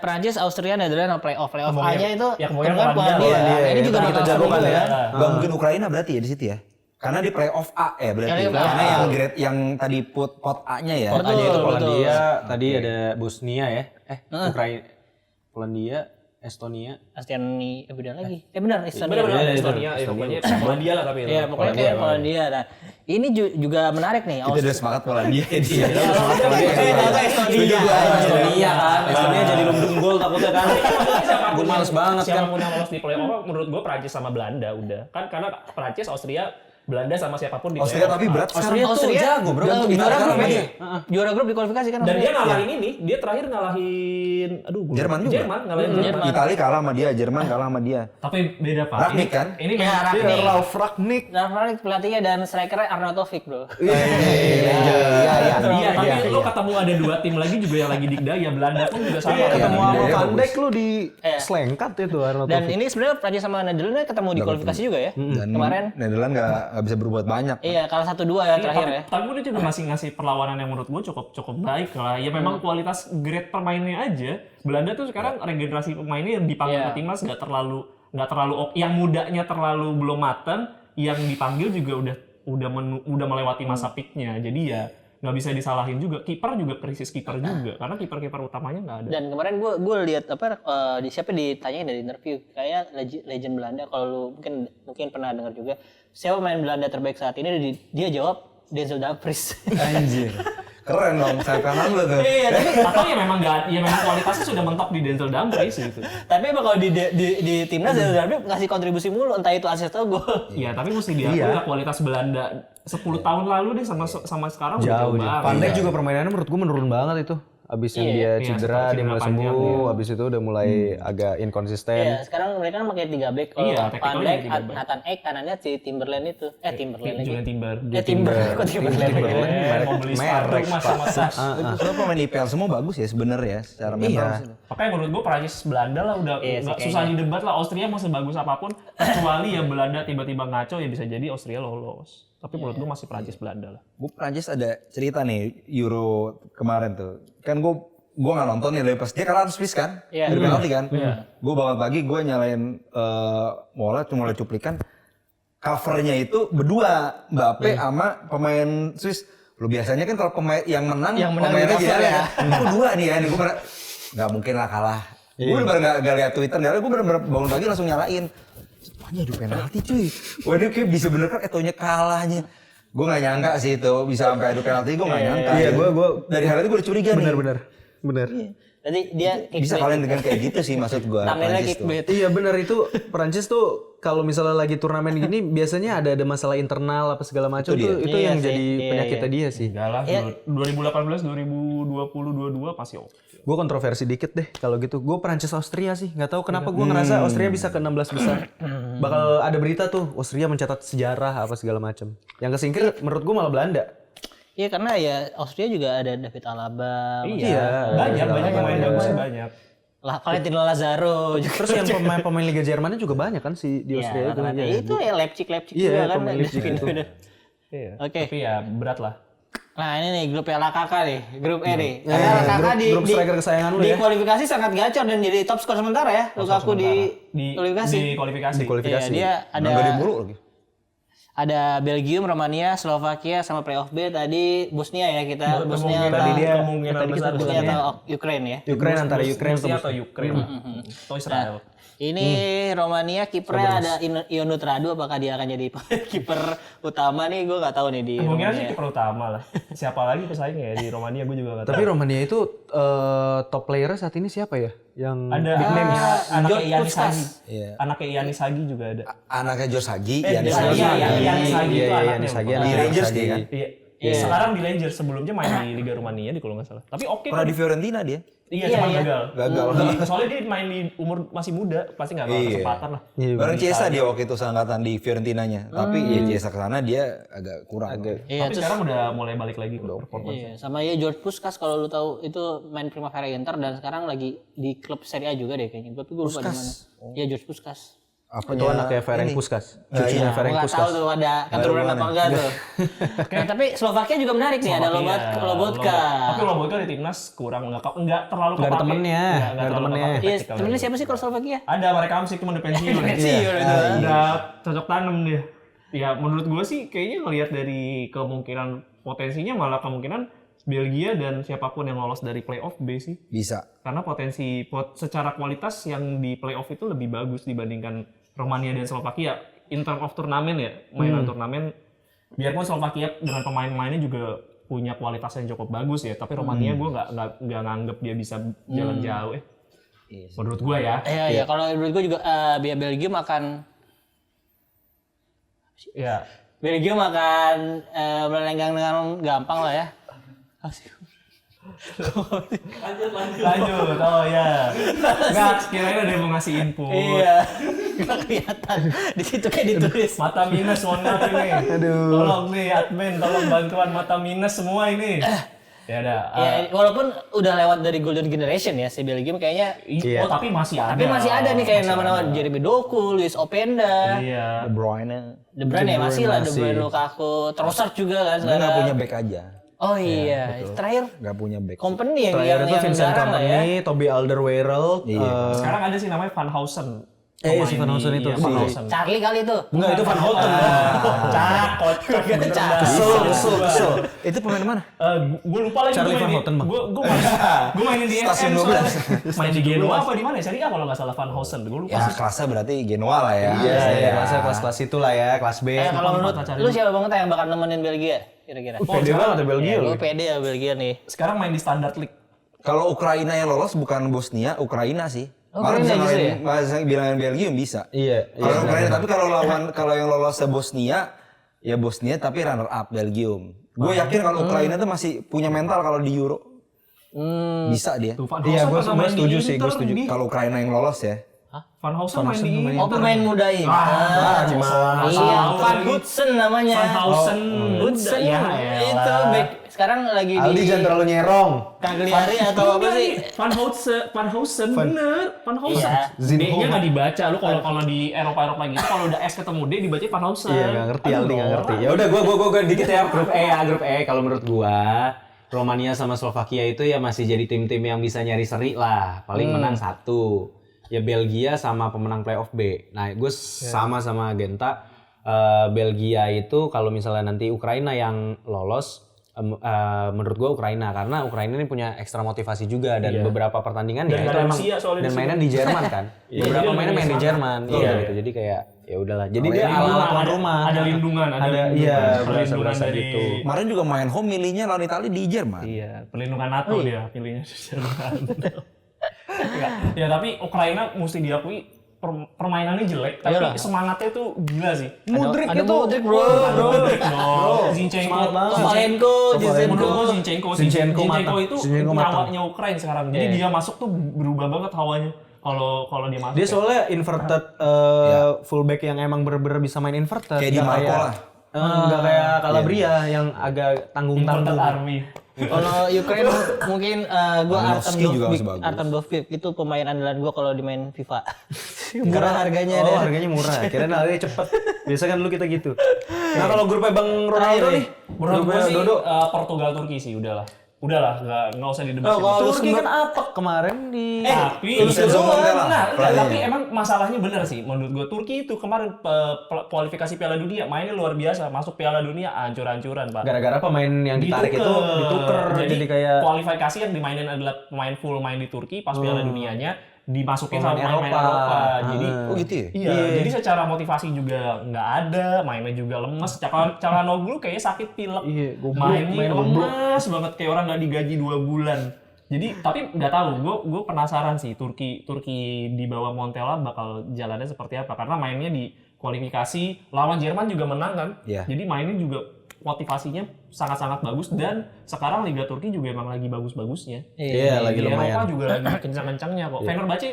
Prancis, Austria, Netherlands, playoff A-nya itu ya, kemudian kemungkinan Polandia. Polandia. Nah, ini juga Kita bakal seru jagokan juga ya. Gak mungkin Ukraina berarti ya di situ ya. Karena di playoff A ya berarti. Playoff A. Karena yang grade yang tadi pot A-nya ya. Pot A-nya itu Betul, Polandia, tadi ada Bosnia ya. Ukraina, Polandia, Estonia. Astiani, beda lagi. Benar, Estonia. Benar-benar Estonia, pokoknya Polandia lah tapi. Iya, pokoknya kayak Polandia. Nah, ini juga menarik nih. Kita udah semangat Polandia dia. Estonia. Estonia kan, Estonia jadi lumbung gol takutnya kan. Gue males banget kan. Siapapun yang lolos di playoff, menurut gue Prancis sama Belanda udah. Kan karena Prancis, Austria, Belanda sama siapapun di Austria playoff. tapi berat sekarang. Austria jago, bro. Juara grup Sekarang ya. Juara grup di kualifikasi kan. Dan Austria. dia ngalahin ini, dia terakhir ngalahin Jerman juga. ngalahin Jerman. Italia kalah sama dia, Jerman kalah sama dia. Tapi beda Pak. Ragnik kan? Ini Ya, memang Ragnik. Ralf Ragnik. Ragnik pelatihnya dan strikernya Arnautovic, Bro. Iya, tapi lo ketemu ada dua tim lagi juga yang lagi dikdaya. Belanda pun juga sama. Ketemu sama Iya, Van bagus. Dijk lu di selengkat itu Arnold. Dan ini sebenarnya Prancis sama Netherlands ketemu di kualifikasi juga ya. Dan Kemarin. Netherlands nggak bisa berbuat banyak. Iya, kalah 1-2 ya terakhir ya. Tapi dia juga masih ngasih perlawanan yang menurut gue cukup baik lah. Ya memang kualitas grade pemainnya aja. Belanda tuh sekarang regenerasi pemainnya yang dipanggil ke timnas nggak terlalu yang mudanya terlalu belum matang, yang dipanggil juga udah melewati masa peaknya. Jadi ya nggak bisa disalahin juga. Kiper juga krisis kiper juga karena kiper utamanya nggak ada. Dan kemarin gue lihat siapa ditanyain dari interview kayak legend Belanda, kalau lu mungkin pernah dengar juga, siapa pemain Belanda terbaik saat ini, dia jawab Denzel Dumfries. Anjir. Keren dong, saya kanan lu tuh. Iya, tapi Atau ya memang kualitasnya sudah mentok di Denzel Dumfries gitu. tapi emang kalau di timnas Denzel Dumfries ngasih kontribusi mulu, entah itu assist atau gol. Iya, tapi mesti diakui lah kualitas Belanda 10 tahun lalu deh sama sekarang udah jauh banget. Van Dijk juga permainannya menurut gue menurun banget itu. Abis yang dia cedera, dia mulai sembuh, abis itu udah mulai agak inkonsisten. Iya, sekarang mereka kan pakai 3 back. Kalau Iya, Van tacticalnya Dijk, 3 back. Nathan Ake, kanannya si Timberland itu. Timberland lagi. Julian Timber. Kok Timberland? Mau beli sepatu mas. Soalnya pemain IPL semua bagus ya sebenarnya secara mental. sih. Makanya menurut gue Prancis Belanda lah udah nggak susah didebat lah. Austria mau sebagus apapun, kecuali ya Belanda tiba-tiba ngaco ya bisa jadi Austria lolos. Tapi menurut gue masih Prancis Belanda lah. Gue Prancis ada cerita nih Euro kemarin tuh. Kan gue nggak nonton nih dari pas dia kalah Swiss kan, dari penalti kan. Gue bangun pagi gue nyalain bola cuma lihat cuplikan. Covernya itu berdua Mbappe sama pemain Swiss. Lu biasanya kan kalau pemain yang menang pemainnya di gitu cover ya. Gue dua nih ya, gue nggak mungkin lah kalah. Gue bener nggak lihat Twitter, gue bener bangun pagi langsung nyalain. Wah, aduh penalti cuy. Wah, ini kayak bisa bener kan etonya kalahnya. Gue nggak nyangka sih itu bisa sampai adu penalti, gue nggak nyangka. Iya, gue dari hal itu gue udah curiga nih. Bener. Jadi dia Bisa kalian dengan kayak gitu sih maksud gue. thumbnailnya Prancis tuh. kickbait. Iya bener itu Prancis tuh kalau misalnya lagi turnamen gini biasanya ada masalah internal apa segala macam tuh itu Iya yang sih, jadi iya, penyakitnya dia sih. Enggak lah, 2018, 2020, 22 pasti oke. Gue kontroversi dikit deh kalau gitu. Gue Prancis Austria sih. Nggak tahu kenapa gue ngerasa Austria bisa ke 16 besar. Bakal ada berita tuh Austria mencatat sejarah apa segala macam. Yang kesingkir menurut gue malah Belanda. Iya, karena ya Austria juga ada David Alaba. Iya, banyak pemain bagusnya banyak. Valentino Lazaro juga. Terus yang pemain Liga Jermannya juga banyak kan sih di Austria itu. Iya, itu ya Leipzig Iya, juga kan. pemain Leipzig itu. Iya. Oke. Tapi ya berat lah. Nah, ini nih grup LKK nih, grup E nih. Karena LKK grup striker kesayangan lu di ya. kualifikasi sangat gacor dan jadi top skor sementara ya. Lukaku di kualifikasi. Di kualifikasi. Iya, dia ada Nggak ada mulu lagi. Ada Belgium, Romania, Slovakia sama playoff B tadi Bosnia ya kita. Bosnia Tadi dia kemungkinan besar Bosnia atau Ukraine ya. Ukraine antara Ukraine Rusia atau Ukraine atau Israel. Ini Romania kipernya ada Ionut Radu, apakah dia akan jadi kiper utama nih? Gue nggak tahu nih di Kemungkinan sih Romania. kiper utama lah. Siapa lagi pesaingnya ya di Romania gue juga nggak tahu. Tapi Romania itu top player saat ini siapa ya? Yang Ada big names. anaknya George Ianis Puskas. Hagi. Iya. Anaknya Ianis Hagi juga ada. Anaknya Josh Hagi, Ianis Yanis Hagi. Ianis Hagi itu anaknya. Yanis Hagi, Di Rangers dia kan. Iya. Sekarang di Rangers, sebelumnya main di Liga Rumania di kalau nggak salah. Tapi oke Pernah kok. di Fiorentina dia. Iya, cuma gagal. Gagal. Soalnya dia main di umur masih muda, pasti nggak bakal kesempatan lah. Bareng Chiesa dia waktu itu seangkatan di Fiorentinanya. Tapi ya Chiesa kesana dia agak kurang. Iya, Tapi sekarang udah mulai balik lagi kok performance. Iya, sama ya George Puskas kalau lu tahu itu main Primavera Inter dan sekarang lagi di klub Serie A juga deh kayaknya. Tapi gue lupa di mana. Iya George Puskas. Itu anaknya Ferenc Puskas. Cucunya Gue Ferenc nggak tahu Puskas. tuh ada keturunan apa enggak tuh. Nah, tapi Slovakia juga menarik nih, ada Lobotka. Tapi Lobotka di timnas kurang nggak terlalu Nggak ada kepake. temennya, Nggak nggak ada terlalu temennya. kepake Iya, tactical temennya lagi. siapa sih kalau Slovakia? Ada mereka sih cuma udah pensiun. Pensiun itu. Udah cocok tanam dia. Ya menurut gue sih kayaknya ngelihat dari kemungkinan potensinya malah kemungkinan Belgia dan siapapun yang lolos dari playoff B sih. Bisa. Karena secara kualitas yang di playoff itu lebih bagus dibandingkan Romania dan Slovakia. In term of turnamen ya, mainan turnamen. Biarpun Slovakia dengan pemain-pemainnya juga punya kualitas yang cukup bagus ya, tapi Romania gue nggak nganggep dia bisa jalan jauh ya. Menurut gue ya. Iya, kalau menurut gue juga Belgium akan Ya. melenggang dengan gampang lah ya. Lanjut. Oh ya. Enggak, kirain ada yang mau ngasih info. Iya. Nggak kelihatan. Di situ kayak ditulis. Mata minus mohon maaf ini. Aduh. Tolong nih admin, tolong bantuan mata minus semua ini. Ya udah. Ya, walaupun udah lewat dari golden generation ya si Belgium kayaknya. Oh, tapi masih ada. Tapi masih ada nih kayak nama-nama Jeremy Doku, Luis Openda, Iya. De Bruyne. De Bruyne ya masih lah, De Bruyne, Lukaku, Trossard juga kan Dia sekarang. nggak punya back aja. Oh iya, terakhir Nggak punya back. company yang Terakhir itu Vincent jarang lah ya. Company, Toby Alderweireld. Sekarang ada sih namanya Van Hausen. Si Van Hausen itu. Van Hausen. Charlie kali itu. Enggak, itu Van Houten. Cakot. Kesel. Itu pemain mana? Gue lupa lagi. Charlie Van Houten, Bang. Gue mainin di Stasiun SM 12. main di Genoa apa di mana? Serie A kalau nggak salah Van Hausen. Gue lupa Ya sih. kelasnya berarti Genoa lah ya. Iya, kelas-kelas itulah ya, kelas B. Kalau menurut lu siapa banget yang bakal nemenin Belgia kira-kira? Pede banget ya Belgia. Gue pede ya Belgia nih. Sekarang main di Standard League. Kalau Ukraina yang lolos bukan Bosnia, Ukraina sih. Ukraina Malah bisa justru ngalahin, bisa bilangin Belgium bisa. Iya. Kalau Ukraina, tapi kalau yang lolos Bosnia, ya Bosnia tapi runner up Belgium. Gue yakin kalau Ukraina tuh masih punya mental kalau di Euro. Bisa dia. Tuh, Van Iya, Hausen gue pernah main setuju di sih, gue Inter, setuju. Di. Kalau Ukraina yang lolos ya. Van Hausen main di Oh pemain muda ini. Iya, Van Hutsen namanya. Van Hausen. Hutsen Ya, itu back sekarang lagi Aldi di jangan terlalu nyerong. Cagliari atau apa sih? Van Hausen bener. Van Hausen. Iya. D-nya nggak dibaca. Lu kalau di Eropa gitu kalau udah S ketemu D dibaca Van Hausen. Iya, nggak ngerti Aldi, nggak ngerti. Ya udah gua dikit ya grup E. Kalau menurut gua Romania sama Slovakia itu ya masih jadi tim-tim yang bisa nyari seri lah. Paling menang satu. Ya Belgia sama pemenang playoff B. Nah, gue sama Genta. Belgia itu kalau misalnya nanti Ukraina yang lolos, menurut gue Ukraina karena Ukraina ini punya ekstra motivasi juga dan beberapa pertandingan Dan ya nggak itu ada emang Rusia soalnya dan di mainan situ. di Jerman kan. Beberapa mainan main di Jerman. Iya gitu. Jadi kayak ya udahlah. Jadi dia ala tuan rumah. Ada lindungan, iya, perlindungan berasa dari gitu. Kemarin juga main home milihnya lawan Italia di Jerman. Iya, perlindungan NATO dia pilihnya Jerman. Ya tapi Ukraina mesti diakui permainannya jelek, tapi Iyalah. semangatnya tuh gila sih. Modric bro. Modric dong. Zinchenko, Kovalenko, menurut gua Zinchenko itu Zinchenko matang. nyawanya Ukraina sekarang. Jadi dia masuk tuh berubah banget hawanya. Kalau dia masuk. Dia soalnya inverted fullback yang emang bener-bener bisa main inverted. Kayak Di Marco lah. Nggak kayak Calabria yang agak tanggung-tanggung. Army. Kalau Ukraine mungkin gue Lewandowski juga masih bagus. Artem Dovbyk itu pemain andalan gue kalau di main FIFA. Murah harganya deh. Harganya murah. Kirain harganya cepet. Biasa kan lu kita gitu. Nah kalau grupnya Bang Ronaldo nih, Menurut gue sih Dodo. Portugal Turki sih udahlah. udahlah nggak usah didebat. Turki kan apa kemarin di Tapi Vincenzo Montella. tapi emang masalahnya bener sih menurut gue. Turki itu kemarin kualifikasi Piala Dunia mainnya luar biasa, masuk Piala Dunia ancur-ancuran Pak. gara-gara pemain yang ditarik itu dituker jadi kayak kualifikasi yang dimainin adalah pemain full main di Turki, pas Piala Dunianya dimasukin sama Pemain pemain Eropa. Eropa. Jadi Oh gitu ya? iya, jadi secara motivasi juga nggak ada, mainnya juga lemes. Calhanoglu kayaknya sakit pilek. Iya, mainnya lemes banget kayak orang nggak digaji 2 bulan. Jadi tapi nggak tahu, gue penasaran sih Turki di bawah Montella bakal jalannya seperti apa, karena mainnya di kualifikasi lawan Jerman juga menang kan. Iya. Jadi mainnya juga motivasinya sangat-sangat bagus, dan sekarang Liga Turki juga emang lagi bagus-bagusnya. Iya, lagi Di Eropa lumayan. juga lagi kencang-kencangnya kok. Fenerbahce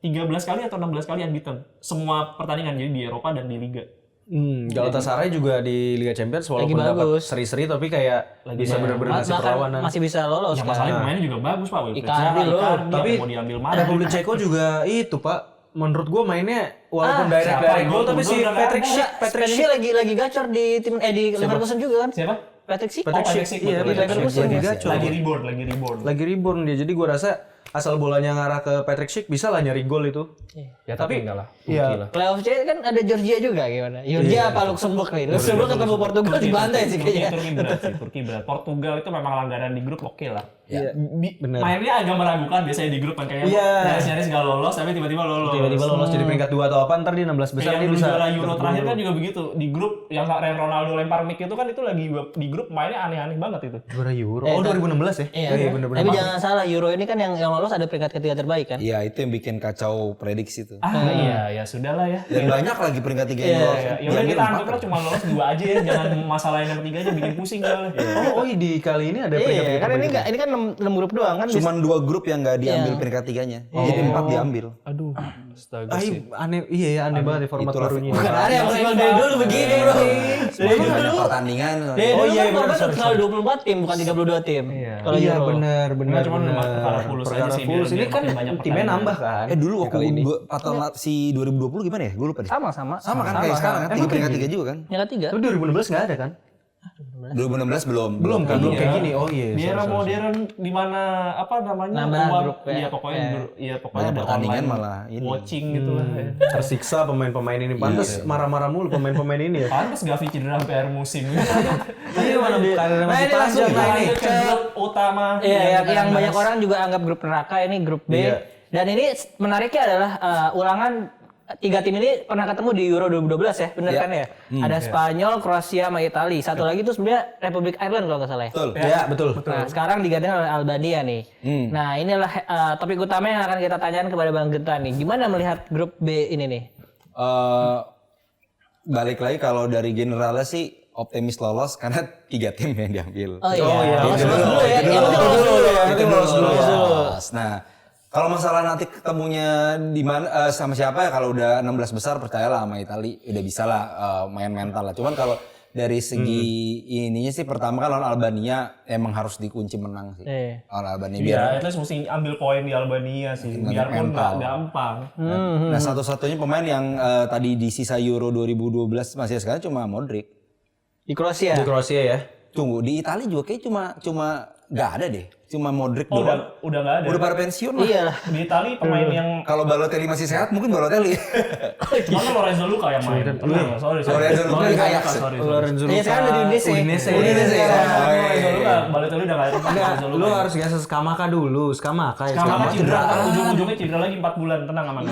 13 kali atau 16 kali unbeaten semua pertandingan, jadi di Eropa dan di Liga. Galatasaray juga di Liga Champions walaupun Lagi dapat bagus. seri-seri tapi kayak bisa benar-benar ngasih Bahkan perlawanan. masih bisa lolos Yang kan. masalahnya pemainnya juga bagus Pak. Icardi loh. Tapi mau diambil mana? Republik Ceko juga itu Pak. Menurut gua mainnya walaupun direct siapa? dari gol tapi Gol si udah Patrick nggak Schick, Patrick Schick lagi gacor di tim di Leverkusen juga kan. Siapa? Patrick Schick. Patrick Schick, iya, di Leverkusen lagi gacor. Lagi reborn. Dia. Jadi gua rasa asal bolanya ngarah ke Patrick Schick bisa lah nyari gol itu. Ya tapi enggak lah. Iya. Playoff C kan ada Georgia juga gimana? Georgia apa Luxembourg nih? Luxembourg ketemu Portugal dibantai sih kayaknya. Turki berat. Portugal itu memang langganan di grup oke lah. Iya. Bener. Mainnya agak meragukan biasanya di grup kan, kayaknya Iya. nyaris-nyaris nggak lolos tapi tiba-tiba lolos. Tiba-tiba lolos jadi peringkat 2 atau apa ntar di 16 besar Kayak dia yang bisa. juara Euro terakhir kan juga begitu. Di grup yang Ronaldo lempar mic itu kan itu lagi di grup mainnya aneh-aneh banget itu. Juara Euro. Oh 2016 ya? Iya, bener-bener. tapi jangan salah, Euro ini kan yang lolos ada peringkat ketiga terbaik kan? Iya, itu yang bikin kacau prediksi tuh. Iya, ya sudahlah ya. Dan banyak lagi peringkat 3 yang lolos. Ya udah kita anggaplah cuma lolos 2 aja ya, jangan masalahin yang ketiganya bikin pusing soalnya. Oh di kali ini ada peringkat Iya, karena ini kan 6 grup doang kan. Cuman 2 grup yang nggak diambil peringkat 3-nya. Jadi 4 diambil. Aduh, astaga sih. aneh, iya ya aneh banget ya format Itulah barunya. Bukan ada yang memang dari dulu begini bro. Dari Banyak dulu. pertandingan. Dari dulu iya, kan bener, format terkenal 24 tim bukan 32 tim. Kalau Iya Euro. benar. Nggak, cuman perkara fulus aja sih, Fulus biar ini kan makin banyak timnya pertandingan. nambah kan. Dulu waktu si 2020 gimana ya? Gue lupa deh. Sama. Sama kan kayak sekarang kan, 3 peringkat 3 juga kan? Yang ketiga. Tapi 2016 nggak ada kan? 2016 belum. Belum kan? Belum Iya. kayak gini. Oh iya. Di era modern di mana apa namanya? Nambah uang- grup ya. Iya pokoknya Banyak ada pertandingan online malah ini. watching gitu lah. Ya. Tersiksa pemain-pemain ini. Pantes marah-marah mulu pemain-pemain ini ya. Pantes Gavi cedera sampai akhir musim. Iya mana karirnya masih ini langsung panjang. nah, ini Lanjut ke grup utama. Iya, yang banyak orang juga anggap grup neraka, ini grup B. Dan ini menariknya adalah ulangan 3 tim ini pernah ketemu di Euro 2012 ya, bener kan ya? Ada Spanyol, Kroasia, sama Italia. Satu lagi itu sebenarnya Republik Ireland kalau nggak salah ya. Betul. Iya betul. Nah, sekarang digantikan oleh Albania nih. Nah, inilah topik utama yang akan kita tanyakan kepada Bang Genta nih. Gimana melihat grup B ini nih? Balik lagi kalau dari generalnya sih optimis lolos karena 3 tim yang diambil. Oh iya. Itu Lolos dulu. dulu ya. Itu Yang penting dulu. lolos dulu ya. Itu lolos. Nah, kalau masalah nanti ketemunya di mana sama siapa ya, kalau udah 16 besar percayalah sama Italia udah bisa lah main mental lah. Cuman kalau dari segi ininya sih pertama kan lawan Albania emang harus dikunci menang sih. Lawan Albania biar Iya, at least mesti ambil poin di Albania sih, biarpun nggak gampang. Nah, satu-satunya pemain yang tadi di sisa Euro 2012 masih sekarang cuma Modric. Di Kroasia. Di Kroasia ya. Tunggu, di Italia juga kayak cuma nggak ada deh. Cuma Modric Oh, doang. udah nggak ada. Udah pada pensiun lah. Iya lah. Di Italia pemain yang Kalau Balotelli masih sehat mungkin Balotelli. cuma kan Lorenzo Luca yang main. Sorry. Lorenzo Luca di Ajax. Lorenzo Iya, sekarang di Udinese. Udinese. Udinese ya. Lorenzo Luca, Balotelli udah nggak ada. Lorenzo Lu Luca. harus geser Skamaka dulu. Skamaka ya. Kamaka cedera, ujung-ujungnya cedera lagi 4 bulan, tenang aman.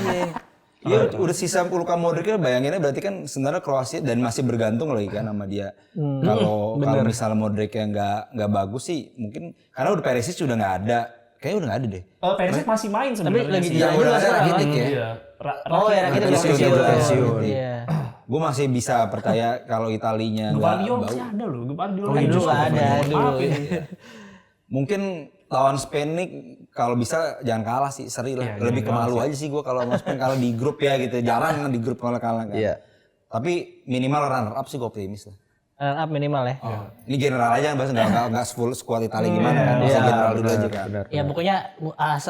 Iya, udah sisa Luka Modric bayanginnya berarti kan sebenarnya Kroasia dan masih bergantung lagi kan sama dia. Kalau misalnya Modric yang nggak bagus sih mungkin karena udah Perisic sudah nggak ada. Kayaknya udah nggak ada deh. Perisic masih main sebenarnya. lagi sih. Yang udah ada Rakitic ya. Iya. Oh ya, kita pensiun. Iya. Gue masih bisa percaya kalau Italinya nggak Guardiola bau. masih ada loh. Guardiola Dulu ada dulu. Mungkin lawan Spain nih kalau bisa jangan kalah sih, seri lah. Lebih ke malu aja sih gue kalau sama Spain kalau di grup ya gitu. Jarang di grup kalau kalah kan. Iya. Tapi minimal runner up sih gue optimis lah. Run up minimal ya. Ini general aja bahas nggak full squad Italia gimana kan. Bisa general dulu aja kan. Ya pokoknya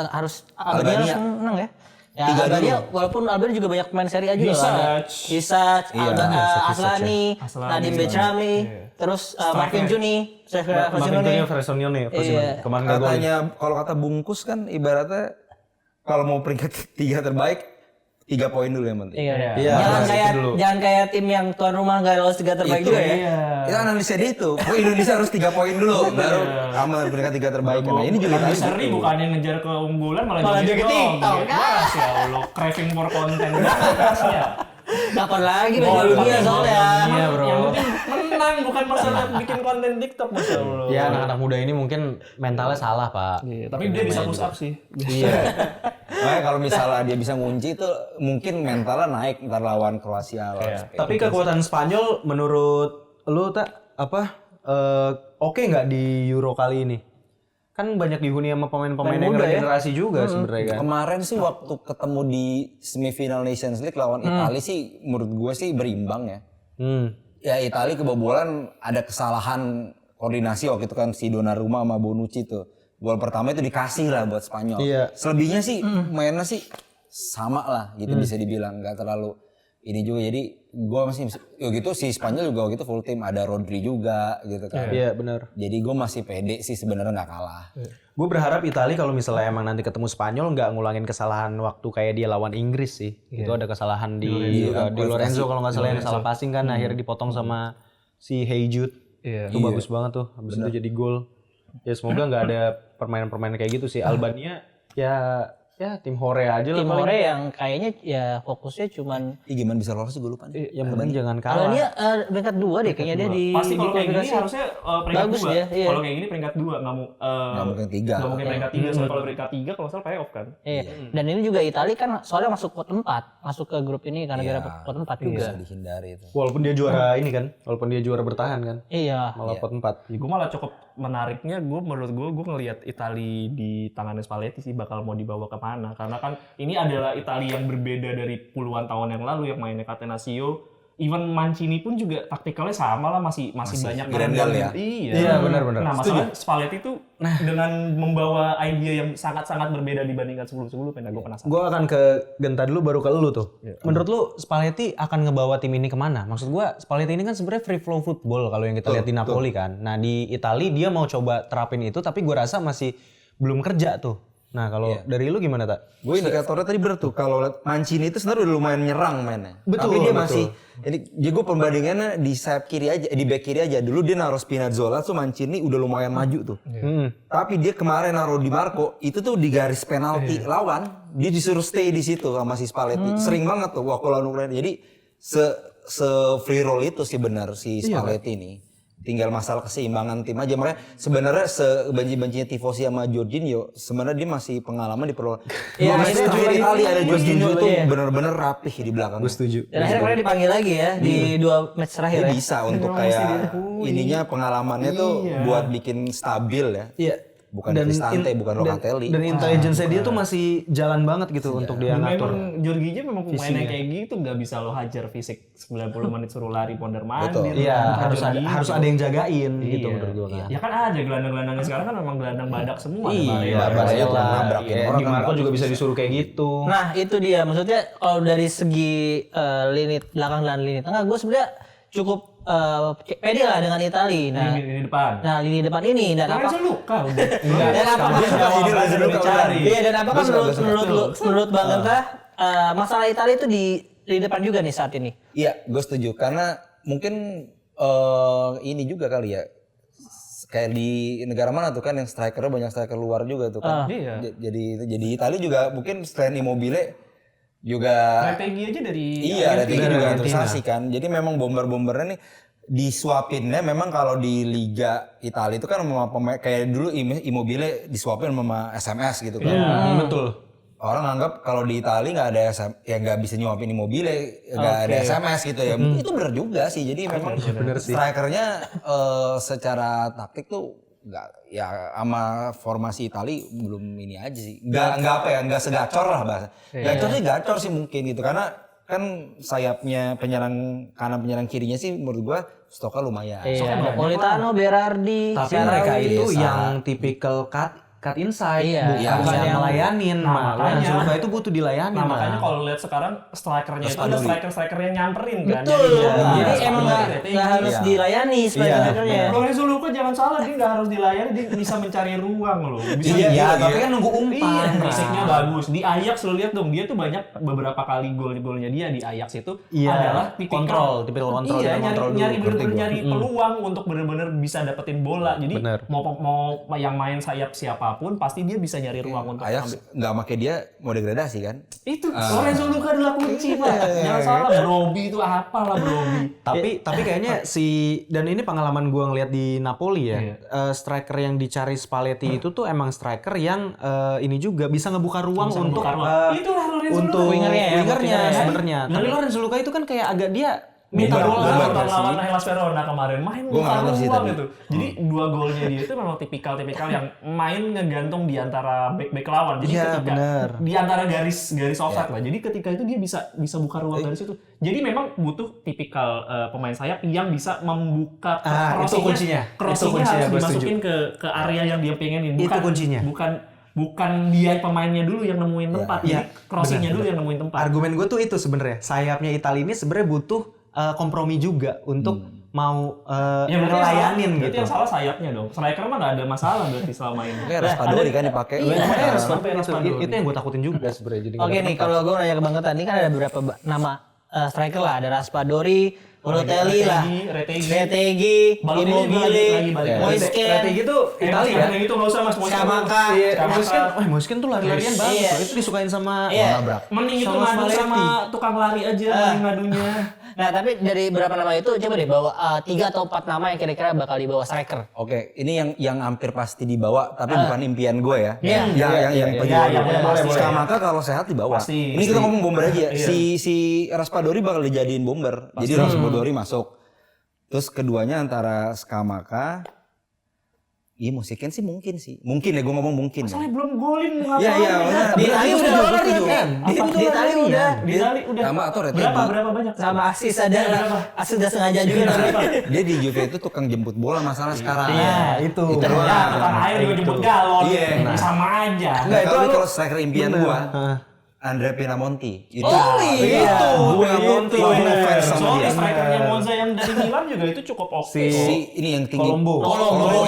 harus Albania harus menang ya. Ya Albania walaupun Albania juga banyak pemain Serie A juga lah. Isak, Aslani, Nadim Becrami, terus Marvin Juni, Frosinone kemarin gak gol. Katanya kalau kata bungkus kan ibaratnya kalau mau peringkat 3 terbaik 3 poin dulu yang penting. Iya. Iya, Jangan kayak tim yang tuan rumah nggak lolos 3 terbaik juga ya. Itu analisnya dia itu. Indonesia harus 3 poin dulu baru sama peringkat 3 terbaik. Nah, ini juga tadi Seri bukannya ngejar keunggulan Malah joget TikTok. Mas ya Allah, craving for content banget. Kapan lagi Piala Dunia soalnya. Iya, Bro. Yang penting menang, bukan masalah bikin konten TikTok, Masya Allah. Ya anak-anak muda ini mungkin mentalnya salah, Pak. Iya, tapi dia bisa push up sih. Iya. Makanya kalau misalnya dia bisa ngunci itu mungkin mentalnya naik ntar lawan Kroasia lawan Spain. Tapi kekuatan Spanyol menurut lu oke nggak di Euro kali ini? Kan banyak dihuni sama pemain-pemain yang regenerasi juga sebenarnya kan. Kemarin sih waktu ketemu di semifinal Nations League lawan Italia sih menurut gue sih berimbang ya. Ya Italia kebobolan ada kesalahan koordinasi waktu itu kan si Donnarumma sama Bonucci tuh. Gol pertama itu dikasih lah buat Spanyol. Iya. Selebihnya sih mainnya sih sama lah gitu bisa dibilang, nggak terlalu ini juga. Jadi gue masih gitu si Spanyol juga waktu itu full tim, ada Rodri juga gitu kan. Iya benar. Jadi gue masih pede sih sebenarnya nggak kalah. Gue berharap Italia kalau misalnya emang nanti ketemu Spanyol nggak ngulangin kesalahan waktu kayak dia lawan Inggris sih. Itu ada kesalahan di Lorenzo kalau nggak salah yang salah passing kan akhirnya dipotong sama si Hey Jude. Itu bagus banget tuh. Habis itu jadi gol. Ya semoga nggak ada permainan-permainan kayak gitu sih. Albania ya tim hore aja lah. Tim hore yang kayaknya ya fokusnya cuman Gimana bisa lolos sih gue lupa nih. yang penting jangan kalau kalah. dia peringkat 2 deh kayaknya dia di Pasti kalau kayak gini kualifikasi. harusnya peringkat Bagus 2. dia, iya. Kalau kayak gini peringkat 2 nggak mungkin 3. Nggak mungkin peringkat 3. Soalnya kalau peringkat 3 kalau salah playoff kan. Iya. Dan ini juga Italia kan soalnya masuk pot 4, masuk ke grup ini karena gara pot 4 juga. Bisa dihindari itu. Walaupun dia juara ini kan, walaupun dia juara bertahan kan, Iya. malah pot 4. Ya, gue malah cukup menariknya, menurut gue ngelihat Italia di tangannya Spalletti sih bakal mau dibawa kemana, karena kan ini adalah Italia yang berbeda dari puluhan tahun yang lalu yang mainnya Catenaccio. Even Mancini pun juga taktikalnya sama lah, masih banyak Grendel ya. Iya benar-benar. Nah masalah Spalletti itu dengan membawa idea yang sangat-sangat berbeda dibandingkan sebelum-sebelumnya. Nah, gue penasaran. Gue akan ke Genta dulu baru ke lu tuh. Menurut lu Spalletti akan ngebawa tim ini kemana? Maksud gue Spalletti ini kan sebenarnya free flow football kalau yang kita lihat di Napoli kan. Nah di Italia dia mau coba terapin itu tapi gue rasa masih belum kerja tuh. Nah kalau dari lu gimana Tak? Gue indikatornya tadi bener tuh kalau Mancini itu sebenarnya udah lumayan nyerang mainnya. Betul, Tapi dia betul. masih jadi gue perbandingannya di sayap kiri aja, di back kiri aja. Dulu dia naruh Spinazzola tuh Mancini udah lumayan maju tuh. Tapi dia kemarin naruh Di Marco itu tuh di garis penalti lawan, dia disuruh stay di situ sama si Spalletti. Sering banget tuh waktu lawan Ukraina. Jadi se free roll itu sih benar si Spalletti ini. Tinggal masalah keseimbangan tim aja. Makanya sebenarnya sebenci-bencinya tifosi sama Jorginho, sebenarnya dia masih pengalaman di Pro. Iya, Match ini terakhir juga Italia ada Jorginho itu iya. benar-benar rapih di belakang. Gue setuju. Dan akhirnya kemarin dipanggil lagi ya di 2 match terakhir Dia ya. bisa untuk kayak ininya pengalamannya tuh buat bikin stabil ya. Iya. Bukan Cristante, bukan Locatelli. Dan intelligence dia tuh masih jalan banget gitu untuk dia Dan ngatur. memang Jorginho memang pemain yang kayak gitu, nggak bisa lo hajar fisik 90 menit suruh lari pondar mandir. Iya, harus ada yang jagain gitu Iya. menurut gua kan. Ya kan ada gelandang-gelandangnya sekarang kan memang gelandang badak semua. Iya, Barbarella tuh nabrakin orang Di kan Marco bagus. juga bisa disuruh kayak gitu. Nah itu dia maksudnya kalau dari segi lini belakang dan lini tengah gue sebenarnya cukup pede lah dengan Italia. Nah, Ini depan. nah lini depan ini dan apa? Lorenzo Luka udah. Dan apakah Ini Lorenzo Luka dicari. Iya dan apakah menurut Bang Genta masalah Italia itu di depan juga nih saat ini? Iya, gue setuju karena mungkin ini juga kali ya. Kayak di negara mana tuh kan yang strikernya banyak striker luar juga tuh kan. Iya. Jadi Italia juga mungkin selain Immobile juga Strategi aja dari ada tinggi juga investasi kan. Jadi memang bomber-bombernya nih disuapinnya memang kalau di Liga Italia itu kan sama pemain kayak dulu Immobile disuapin sama SMS gitu kan. Betul. Orang anggap kalau di Italia nggak ada ya nggak bisa nyuapin Immobile, nggak ada SMS gitu ya. Itu benar juga sih. Jadi memang strikernya secara taktik tuh nggak ya sama formasi Italia belum ini aja sih. Nggak segacor lah bahasa. Gacor sih gacor sih mungkin gitu karena kan sayapnya penyerang kanan penyerang kirinya sih menurut gua stoknya lumayan. Iya, Napolitano, Berardi, Tapi Sharawi. mereka itu yang tipikal cut inside, Iya. bukan Iya. yang ngelayanin. Nah, makanya. Zulfa itu butuh dilayanin. Nah makanya lah. kalau lihat sekarang strikernya itu ada striker yang nyamperin kan. Betul. Jadi Raspadori, emang Retegui. nggak harus dilayani striker-strikernya. Lorenzo Luka jangan salah, dia nggak harus dilayani, dia bisa mencari ruang loh. Bisa Iya, tapi kan nunggu umpan. Iya, fisiknya bagus. Di Ajax lo lihat dong, dia tuh banyak beberapa kali gol-golnya dia di Ajax itu adalah tipikal kontrol iya, dan kontrol nyari dulu. bener-bener nyari peluang untuk bener-bener bisa dapetin bola. Jadi Bener. mau yang main sayap siapapun pasti dia bisa nyari ruang untuk Ajax nggak make dia mau degradasi kan? itu. Lorenzo Luka adalah kunci, Pak. Jangan salah, Broby itu apalah Broby. Tapi kayaknya dan ini pengalaman gue ngeliat di Napoli ya, striker yang dicari Spalletti itu tuh emang striker yang ini juga bisa ngebuka ruang untuk Itulah Lorenzo untuk Luka. wingernya ya. sebenarnya. Tapi Lorenzo Luka itu kan kayak agak dia Minta bola Bomber nonton sih. lawan Hellas Verona kemarin main Gua nggak nonton sih ruang tadi. gitu. Jadi dua golnya dia itu memang tipikal yang main ngegantung di antara back lawan. Jadi Iya, ketika bener. di antara garis offside lah. Jadi ketika itu dia bisa buka ruang dari situ. Jadi memang butuh tipikal pemain sayap yang bisa membuka itu kuncinya. Itu kuncinya, harus gua dimasukin ke area yang dia pengenin. Itu kuncinya. Bukan dia pemainnya dulu yang nemuin tempat. Jadi crossingnya dulu yang nemuin tempat. Argumen gue tuh itu sebenarnya. Sayapnya Italia ini sebenarnya butuh kompromi juga untuk mau ngelayanin berarti gitu. yang salah sayapnya dong. Striker mah nggak ada masalah berarti selama ini. Kayak Raspadori kan dipakai. Itu yang gue takutin juga sebenarnya. Jadi Oke nih, kalau gue nanya ke Bang Ketan, ini kan ada beberapa nama striker lah, ada Raspadori, Balotelli lah, Retegui, Immobile, Moiskin, Retegui itu Italia kan? Itu nggak usah mas. Scamacca. Moiskin tuh lari-larian banget. Iya. Itu disukain sama Iya. Mending itu Sama ngadu Spalletti. sama tukang lari aja, mending ngadunya. Nah, tapi dari beberapa nama itu coba deh bawa 3 atau 4 nama yang kira-kira bakal dibawa striker. Oke, ini yang hampir pasti dibawa, tapi bukan impian gue ya. Iya. Yang boleh. Scamacca kalau sehat dibawa. Pasti. Ini kita ngomong bomber aja ya. Si Raspadori bakal dijadiin bomber. Jadi Raspadori masuk. Terus keduanya antara Scamacca, iya Moiskin sih mungkin sih. Mungkin ya, gue ngomong mungkin. Soalnya belum golin mau Iya, iya, benar. Di Itali udah Gue orang setuju. kan? Di Itali udah. Di Itali udah. Sama atau Retegui. Berapa banyak? Sama Asis ada, Asis udah sengaja juga. Dia di Juve itu tukang jemput bola masalah sekarang. Iya, itu. doang. Ya, tukang air juga jemput galon. Iya. Sama aja. Nah, kalau striker impian gua, Andrea Pinamonti. Itu. Gue ngefans sama soalnya dia. strikernya Monza yang dari Milan juga itu cukup oke. Si ini yang tinggi. Colombo.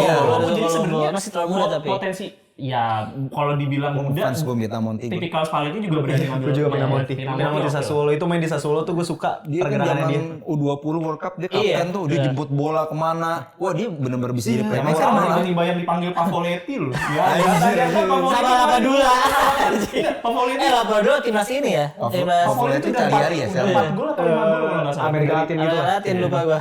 Iya. Jadi sebenarnya masih terlalu muda tapi. potensi ya kalau dibilang muda Fans gue Pinamonti. tipikal Spalletti juga berani ngambil. Gue juga Pinamonti. Pinamonti Pinamonti oke. Sassuolo itu main di Sassuolo tuh gue suka Dia kan pergerakannya dia. zaman U20 World Cup dia kapten tuh, dia jemput bola kemana. Wah, dia benar-benar bisa jadi Emang playmaker. sama malah. tiba-tiba yang dipanggil Pavoletti loh. Ya, Sama Lapadula. Pavoletti. Lapadula timnas ini ya. Timnas Pavoletti Cagliari ya, saya 4 gol atau 5 gol kalau nggak salah. Amerika Latin gitu. Latin lupa gua.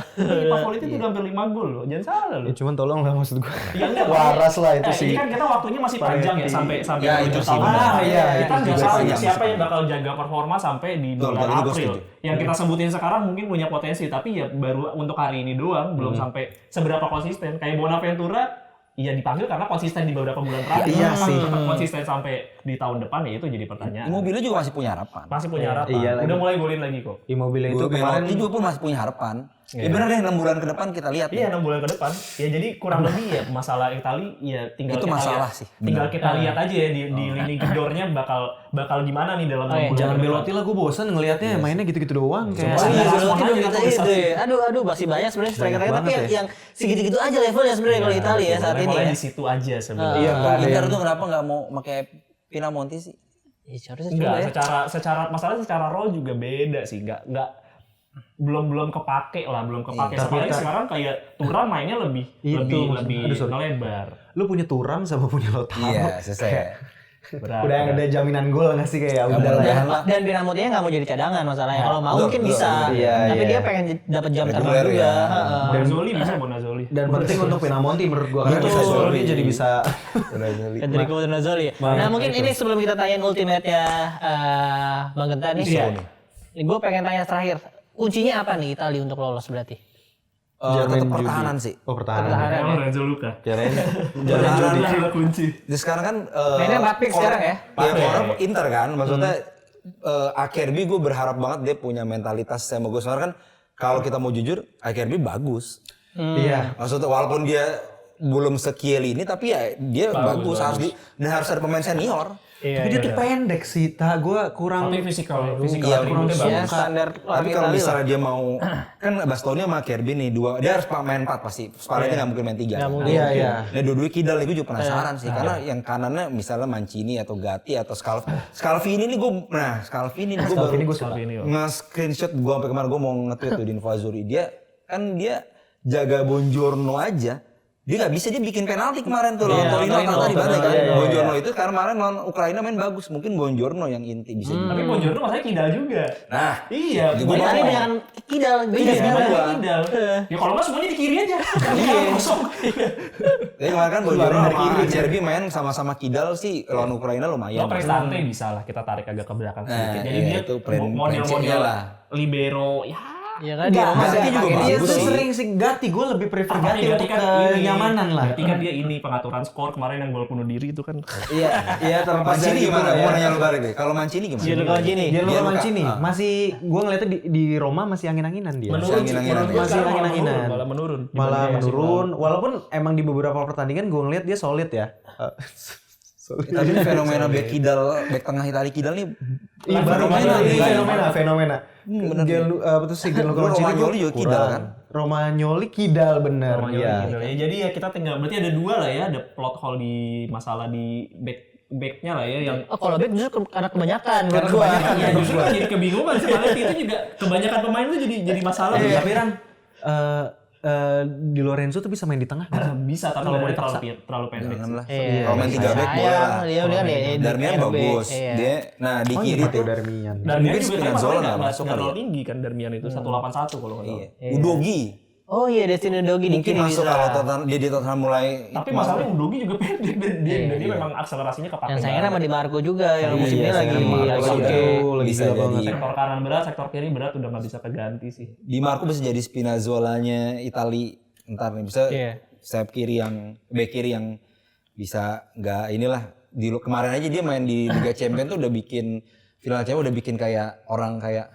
Pavoletti itu udah hampir 5 gol loh. Jangan salah loh. Ya cuman tolong lah maksud gue. Ya enggak, Waras lah itu sih. Ini kan kita waktunya masih panjang ya sampai Ya, itu sih tahun. benar. Iya, Kita itu nggak juga tahu panjang, siapa masih yang bakal jaga performa sampai di Betul, bulan itu gua April. setuju. Yang kita sebutin sekarang mungkin punya potensi, tapi ya baru untuk hari ini doang, belum sampai seberapa konsisten. Kayak Bonaventura, ya dipanggil karena konsisten di beberapa bulan terakhir. Iya sih. Tetap konsisten sampai di tahun depan ya itu jadi pertanyaan. Immobile juga masih punya harapan. Masih punya harapan. Iya, Udah mulai golin lagi kok. Immobile itu Gue kemarin Belotti juga pun masih punya harapan. Ya benar deh 6 bulan ke depan kita lihat. Iya 6 bulan ke depan. Ya jadi kurang lebih ya masalah Itali ya tinggal Itu kita masalah lihat. sih, Tinggal kita lihat aja ya di lini gedornya bakal gimana nih dalam 6 bulan. jangan ke depan. Belotti lah gue bosan ngelihatnya mainnya gitu-gitu doang kayak. Oh iya, Raspadori Belotti juga juga gitu. tuh Aduh, masih banyak sebenarnya striker tapi banget ya. yang segitu-gitu aja levelnya sebenarnya kalau Italia ya saat ini Levelnya ya. di situ aja sebenarnya. Iya nggak ada Inter yang tuh kenapa nggak mau pakai Pinamonti sih? Ya, seharusnya coba Enggak, ya. secara role juga beda sih, enggak belum kepake lah, belum kepake. Apalagi sekarang kayak Thuram mainnya lebih ngelebar. lu punya Thuram sama punya Lautaro. Iya, selesai. Berat. Udah ada jaminan gol nggak sih kayak udah lah ya. mudah-mudahan lah. Dan Pinamontinya nggak mau jadi cadangan masalahnya. Kalau mau mungkin betul, bisa. Iya, Tapi iya. dia pengen dapat jam terbang Reguler juga. ya. Heeh. Bonazzoli bisa Bonazzoli. Dan penting untuk Pinamonti menurut gua karena Betul. bisa Sassuolo dia jadi bisa Federico Bonazzoli. Nah mungkin ini sebelum kita tanyain ultimate-nya Bang Genta nih. Iya. Gue pengen tanya terakhir. Kuncinya apa nih Italia untuk lolos berarti? Tetap pertahanan sih. Oh pertahanan. Pertahanan ya. Lorenzo Luka. Pertahanan Adalah kunci. Jadi sekarang kan Mainnya Rapid sekarang ya? orang Inter kan, maksudnya Acerbi gue berharap banget dia punya mentalitas sama gue. Soalnya kan kalau kita mau jujur, Acerbi bagus. Iya. Maksudnya walaupun dia belum sekiel ini tapi ya dia bagus. Dan harus ada pemain senior. Tapi dia tuh pendek sih, gue kurang. Tapi fisikal Iya, atributnya Ya, bagus. standar Tapi kalau misalnya dia mau kan Bastoni sama Kirby nih dua, dia harus main 4 pasti. Spalletti nggak mungkin main 3. Iya. Nah dua-dua kidal nih gue juga penasaran sih karena yang kanannya misalnya Mancini atau Gatti atau Scalvini nih gue baru nge-screenshot gue sampai kemarin gue mau nge-tweet tuh di Info Azzurri. Dia jaga Buongiorno aja. Dia nggak bisa, dia bikin penalti kemarin tuh lawan Torino tadi bantai kan. Buongiorno itu karena kemarin lawan Ukraina main bagus, mungkin Buongiorno yang inti bisa. Tapi Buongiorno masalahnya kidal juga. Nah, Iya, gua Tadi dengan kidal, beda sekarang. kidal. Ya kalau nggak semuanya di kiri aja. Kosong. Jadi kemarin kan Buongiorno sama Cerbi main sama-sama kidal sih lawan Ukraina lumayan. Lo Cristante bisa lah kita tarik agak ke belakang sedikit. Jadi iya, dia itu prinsipnya model-model lah. libero ya. Ya kan di Roma Gatti juga pakai Dia bagus tuh sih. sering sih Gatti, gue lebih prefer Gatti untuk kenyamanan lah. Berarti kan dia ini pengaturan skor kemarin yang gol bunuh diri itu kan. Iya, terlepas dari Mancini itu gimana? lah Gue ya. nanya lu balik deh. Kalau Mancini gimana? Gianluca Mancini. Gianluca Gianluca. Mancini masih, gue ngeliatnya di Roma masih angin-anginan dia. Masih angin-anginan. Masih angin-anginan. Malah menurun. Malah menurun. Walaupun emang di beberapa pertandingan gue ngeliat dia solid ya. Tapi fenomena back kidal, back tengah Italia kidal nih Fenomena. Apa tuh sih Gianluca Mancini? Romagnoli juga kidal kan? Romagnoli kidal bener. Iya. Gitu ya. Jadi ya kita tinggal berarti ada dua lah ya, ada plot hole di masalah di backnya lah ya yang Oh, kalau back justru karena kebanyakan menurut gua. kebanyakan ya justru kan jadi kebingungan Spalletti itu juga kebanyakan pemain itu jadi masalah. Tapi Ran, Di Lorenzo tuh bisa main di tengah nggak? Bisa tapi kalau mau terlalu pendek. Janganlah. Iya. Kalau main 3 back boleh lah. Dia kan Darmian bagus. Dia di kiri tuh. Darmian. Dan Mungkin dia juga Spinazzola masalahnya nggak masuk kali terlalu ya? tinggi kan Darmian itu 181 kalau nggak salah. Udogi. Oh iya, Destino Dogi di Mungkin kiri masuk bisa. kalau dia di Tottenham mulai Tapi masalahnya Udogi juga pendek dan dia memang akselerasinya kepakai. Yang sayangnya sama Di Marco juga yang musim ini lagi lagi bisa gila banget. jadi. Sektor kanan berat, sektor kiri berat udah nggak bisa keganti sih. Di Marco bisa jadi Spinazzolanya Itali ntar nih bisa sayap kiri yang back kiri yang bisa nggak inilah kemarin aja dia main di Liga Champions tuh udah bikin final Champions udah bikin kayak orang kayak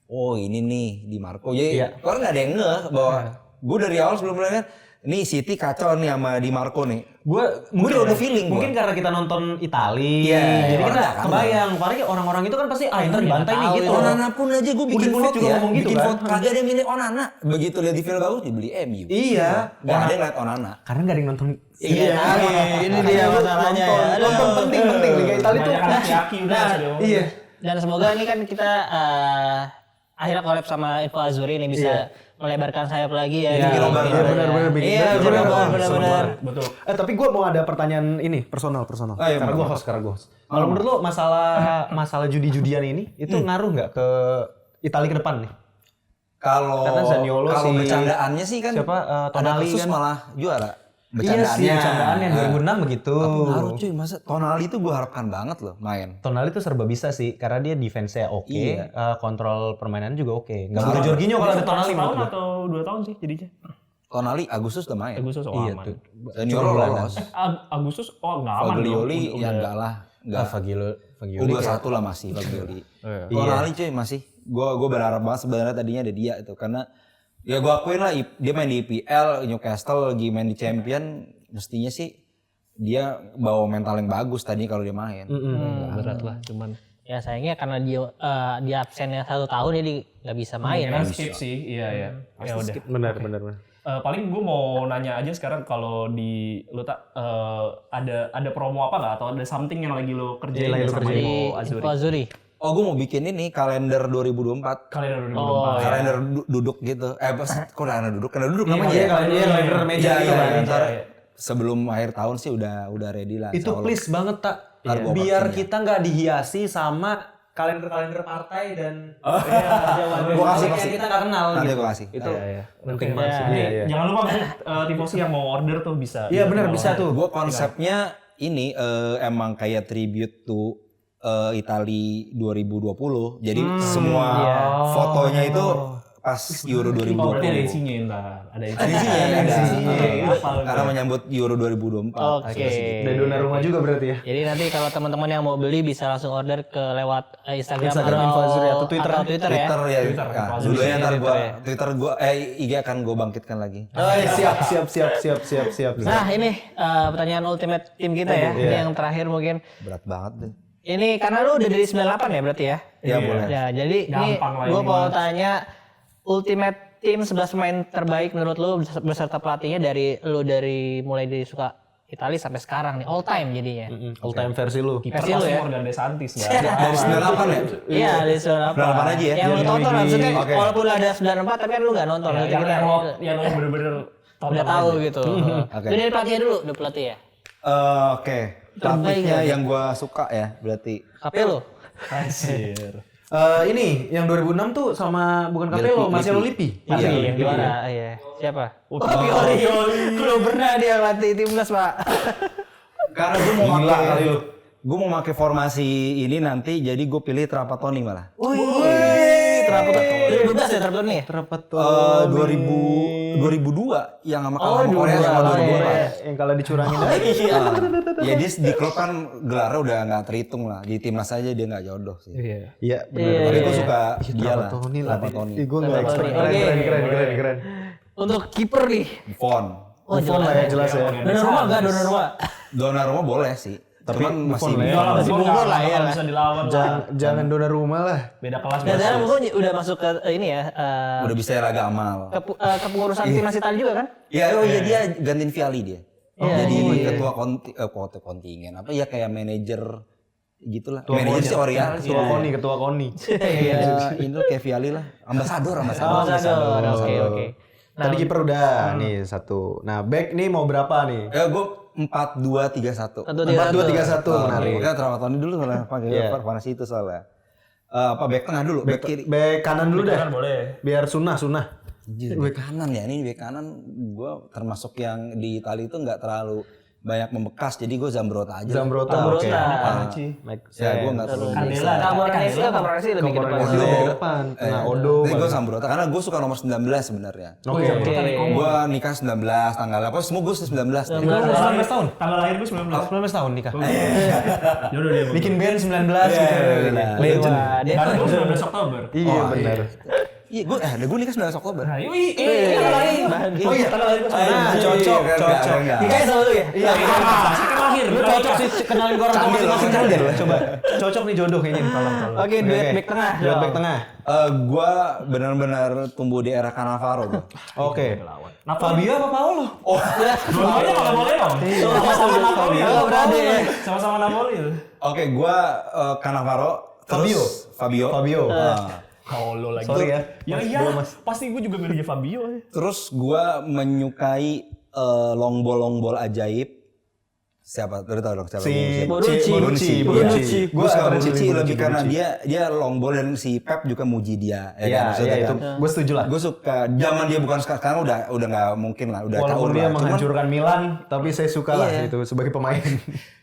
oh ini nih Di Marco jadi orang nggak ada yang ngeh bahwa gue dari awal sebelum mulai kan nih City kacau nih sama Di Marco nih Gue udah feeling mungkin gua. karena kita nonton Itali, Iya, jadi orang kita nggak akan kebayang. Apalagi orang-orang itu kan pasti Inter dibantai nih gitu. Onana pun aja gue bikin Udin-udin vote juga ya ngomong gitu bikin kan. vote kagak ada yang milih Onana begitu lihat di film bagus dibeli MU Iya. nggak ada yang lihat Onana Karena nggak ada yang nonton. Iya, ini dia masalahnya. Nonton penting Liga Itali tuh. Banyak aki udah sudah. Iya. Dan semoga ini kan kita akhirnya collab sama Info Azzurri ini bisa melebarkan sayap lagi ya. Iya, benar-benar bikin. Iya, benar-benar. Betul. Tapi gue mau ada pertanyaan ini personal. iya, Karena gue host. Kalau menurut lo masalah judi-judian ini itu ngaruh nggak ke Itali ke depan nih? Karena Zaniolo kalau si- bercandaannya sih kan siapa, ada Tonali kasus kan? malah juara Iya sih, bercandaannya 2006 begitu. Tapi ngaruh cuy, masa Tonali itu gue harapkan banget loh main. Tonali tuh serba bisa sih, karena dia defense-nya oke, kontrol permainan juga oke. Nggak butuh Jorginho kalau ada Tonali Setahun menurut gue. atau 2 tahun sih jadinya. Tonali Agustus udah main. Agustus Iya aman. tuh. Zaniolo lolos. Agustus nggak aman. Fagioli dong. ya enggak lah. Enggak. Fagioli. U21 lah masih Fagioli. Tonali cuy masih. Gue berharap banget sebenarnya tadinya ada dia itu karena ya gue akuin lah dia main di IPL, Newcastle lagi main di Champion, mestinya sih dia bawa mental yang bagus tadi kalau dia main. Berat lah cuman. Ya sayangnya karena dia absennya 1 tahun jadi nggak bisa main. Kayaknya skip sih, iya ya. Ya udah. Benar. Paling gue mau nanya aja sekarang kalau di lu tak ada promo apa nggak atau ada something yang lagi lo kerjain lagi lu sama kerjain. Info Info Azzurri? Azzurri. Oh gue mau bikin ini kalender 2024. Kalender 2024. Kalender duduk gitu. Kok kalender duduk? Kalender duduk namanya Iya, ya? kalender meja Iya, gitu kan. ntar sebelum akhir tahun sih udah ready lah. Itu insya Allah. please banget tak. Ntar gua Biar pakein ya. kita nggak dihiasi sama kalender-kalender partai dan Gua kasih. kita nggak kenal. Nanti gitu. gue kasih. Itu Penting banget sih. Jangan lupa tifosi yang mau order tuh bisa. Iya benar bisa tuh. Gue konsepnya ini emang kayak tribute to Itali 2020. Jadi semua fotonya itu pas Euro 2020. Oh, berarti ada isinya ntar. Ada Ada isinya, ada. Apa lu? Karena menyambut Euro 2024. Oke. Dari Donnarumma juga berarti ya. Jadi nanti kalau teman-teman yang mau beli bisa langsung order ke lewat Instagram, Instagram Infazuri atau Twitter. atau Twitter ya. Twitter ya. Twitter, Nah, Infazuri. dulunya ntar Twitter gua ya. Twitter gua IG akan gua bangkitkan lagi. Oh, siap. Nah ini pertanyaan ultimate team kita ya. Ini yang terakhir mungkin. Berat banget deh. Ini karena lu udah dari 98 ya berarti ya? Iya, boleh. Ya, jadi ini Gampang lah gue ini mau mah. tanya ultimate team 11 pemain terbaik menurut lu beserta pelatihnya dari mulai dari suka Italia sampai sekarang nih all time jadinya. All time versi lu. Kiper Versi lu pasti ya? Morgan De Santis nggak? Dari 98 ya? Iya dari 98. 98 aja ya? Yang lu tonton maksudnya Oke. walaupun ada 94 tapi kan lu nggak nonton. Maksudnya kita yang bener-bener udah tahu gitu. Oke. Jadi dari pelatihnya dulu, udah pelatih ya. Oke. Terbaik Pelatihnya ya? yang gua suka ya berarti. Capello. Anjir. Ini yang 2006 tuh sama bukan Capello, Marcelo Lippi. Iya, Iya, juara. Iya. Siapa? Oh, Pioli. Belum pernah dia latih timnas, Pak. Karena gue mau pakai gue mau pakai formasi ini nanti jadi gue pilih Trapattoni malah. Trapattoni. 2012 ya Trapattoni ya? 2002 yang sama kalah sama Korea sama 2004. Yang kalah dicurangin aja. Ya dia di klub kan gelarnya udah nggak terhitung lah. Di timnas aja dia nggak jodoh sih. Iya. Iya, Tapi gue suka dia lah. Trapattoni lah. Trapattoni. Gue nggak expect. Oke. Keren. Untuk kiper nih. Buffon. Oh, Buffon lah ya jelas ya. Donnarumma enggak Donnarumma. Donnarumma boleh sih. Cuman masih Masih Bogor lah ya. Bisa dilawan. Jangan Donnarumma lah. Beda kelas. Dan sekarang Bogor udah masuk ke ini ya. udah bisa Raga Amal. Kepengurusan timnas Italia juga kan? Iya, iya dia gantiin Viali dia. Jadi ketua kontingen apa ya kayak manajer gitulah. Manajer sih Orial sih. Ketua Koni. Iya, ini kayak Viali lah. Ambasador. Oke. Tadi kiper udah nih satu. Nah, back nih mau berapa nih? Ya gue 4-2-3-1. 4-2-3-1 menarik. Kita Trapattoni dulu soalnya pakai formasi itu soalnya. Apa back tengah dulu, back kiri. Back kanan dulu deh. Boleh. Biar sunah. Anjir, back kanan ya. Ini back kanan gue termasuk yang di Italia itu nggak terlalu banyak membekas. Jadi gue Zambrotta aja. Zambrotta. Oke. Ya gue nggak terlalu Candela. Camoranesi lebih ke depan. Lebih ke depan. Nah, Odo. Tapi gue Zambrotta karena gue suka nomor 19 sebenarnya. Oke. Gue nikah 19 tanggal apa? Semua gue 19. 19 tahun. Tanggal lahir gue 19. 19 tahun nikah. Yaudah dia. Bikin band 19 gitu. Legend. Karena gue 19 Oktober. Iya benar. Iya, gue nikah 19 Oktober. Nah, tanggal lahir. Oh iya, tanggal lahir gue. Cocok. Nikahnya sama lu ya? Iya, kan lahir. Lu cocok sih kenalin ke orang tua masing-masing. Coba. Cocok nih jodoh kayaknya nih. Oke, duet back tengah. Buat back tengah. Gue benar-benar tumbuh di era Cannavaro gue. Oke. Fabio apa Paolo? Oh, Dua-duanya malah boleh dong. Sama-sama Napoli. berarti ya. Sama-sama Napoli. oke, gue Cannavaro. Terus Fabio. Kalau lagi. Sorry ya. Ya iya, pasti gue juga milih Fabio. Terus gue menyukai long ball ajaib. Siapa? Lu tahu dong siapa? Bonucci. Gue suka Bonucci lebih karena dia long ball dan si Pep juga muji dia. Iya, itu gue setuju lah. Gue suka zaman dia bukan sekarang udah nggak mungkin lah, udah Walaupun caur dia lah. Cuman menghancurkan Milan, tapi saya suka lah itu sebagai pemain.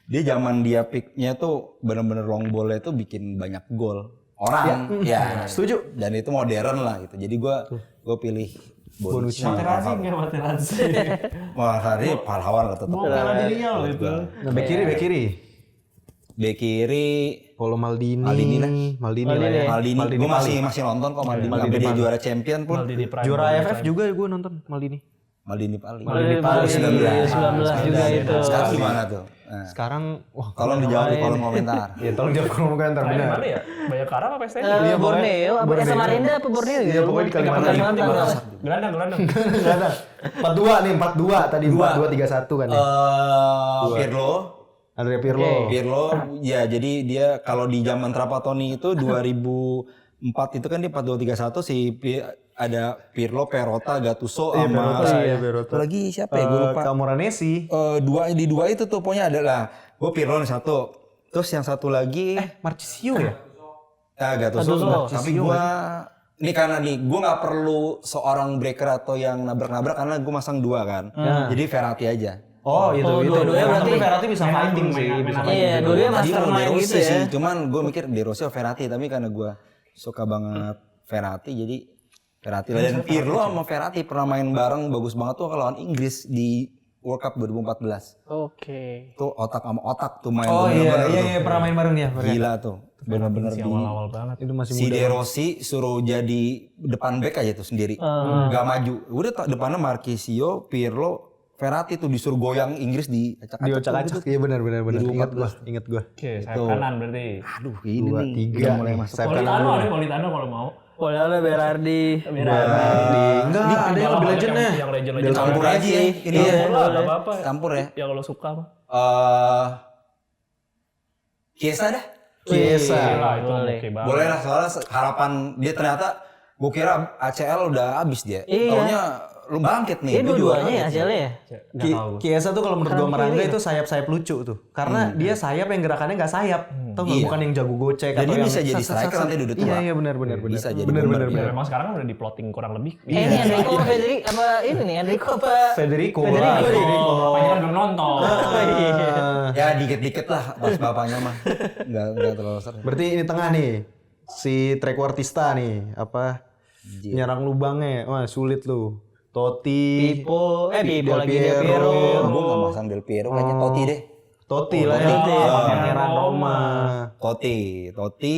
dia zaman dia picknya tuh bener-bener long ball-nya tuh bikin banyak gol. Orang, ya, setuju. Dan itu modern lah gitu. Jadi gue pilih Bonucci. Materazzi nggak Materazzi. Wah, hari pahlawan lah tetap. Mau bela dirinya loh itu. Nah, back kiri. Bek kiri Paulo Maldini. Maldini lah ya. Maldini. Gue masih nonton kok Maldini. Sampai dia juara champion pun. Maldini Prime. Juara AFF juga gue nonton Maldini. Maldini Pali. Maldini Pali, 19 juga itu. Sekarang gimana tuh? Nah, Sekarang wah, tolong dijawab di kolom komentar. ya tolong jawab kolom komentar Main benar. mana ya? Bayangkara apa PSTN? Borneo, apa Samarinda apa Borneo gitu? Iya, pokoknya di Kalimantan. Gelandang. Enggak ada. 42 nih, 42 tadi 4231 kan ya. Pirlo. Andrea Pirlo. Ya jadi dia kalau di zaman Trapattoni itu 2004 itu kan dia 4231 ada Pirlo, Perrotta, Gattuso sama Perrotta. lagi siapa ya gue lupa. Camoranesi. Di dua itu tuh pokoknya adalah gue Pirlo nih satu. Terus yang satu lagi Marchisio ya? Gattuso. Tapi gue ini karena gue nggak perlu seorang breaker atau yang nabrak-nabrak karena gue masang dua kan. Jadi Verratti aja. Oh, itu. dua-duanya berarti Verratti bisa fighting sih. Iya, dua-duanya Tadi mau mastermind De Rossi gitu ya. sih, cuman gue mikir De Rossi atau Verratti, tapi karena gue suka banget Verratti, jadi Verratti lah. Dan Pirlo sama Verratti pernah main bareng bagus banget tuh lawan Inggris di World Cup 2014. Oke. Tuh otak sama otak tuh main Oh bener-bener tuh. iya pernah main bareng ya. Gila tuh. Bener-bener Si awal-awal banget. Itu masih si muda. De Rossi suruh jadi depan back aja tuh sendiri. Gak maju. Udah depannya Marchisio, Pirlo, Verratti tuh disuruh goyang Inggris di acak-acak. Diocak-acak. Iya benar. Ingat gua. Oke, sayap kanan berarti. Aduh, ini nih. 2, 3 Udah mulai masuk. Politano ada Politano kalau mau. Polanya Berardi. Enggak, ada yang lebih legendnya. Yang legend-legend. Campur aja ya. Ini ya. Enggak apa-apa. Campur ya. Yang lo suka mah. Chiesa dah. Chiesa. Gila, itu boleh. oke banget. Boleh lah soalnya harapan dia ternyata gue kira ACL udah habis dia. Taunya lu bangkit nih. Ini Gua juga dua-duanya kaget. ya hasilnya ya? Nggak tahu gue. Chiesa tuh kalau menurut gua Marangga itu sayap-sayap lucu tuh. Karena dia sayap yang gerakannya nggak sayap. Tau nggak? Iya. Bukan yang jago gocek Jadi atau yang bisa jadi striker nanti duduk tua. Iya benar. Bisa jadi benar. bener. Ya, memang sekarang kan udah di plotting kurang lebih. Ini Enrico apa Federico apa ini nih Enrico apa? Federico. Bapaknya kan belum nonton. Ya dikit-dikit lah pas bapaknya mah. Enggak terlalu sering. Berarti ini tengah nih. Si trequartista nih, apa? Nyerang lubangnya. Wah, sulit lu. Totti, Pipo Del lagi Del Piero. Gue nggak masang Del Piero kayaknya Totti deh. Totti lah ya. Pangeran Roma. Totti.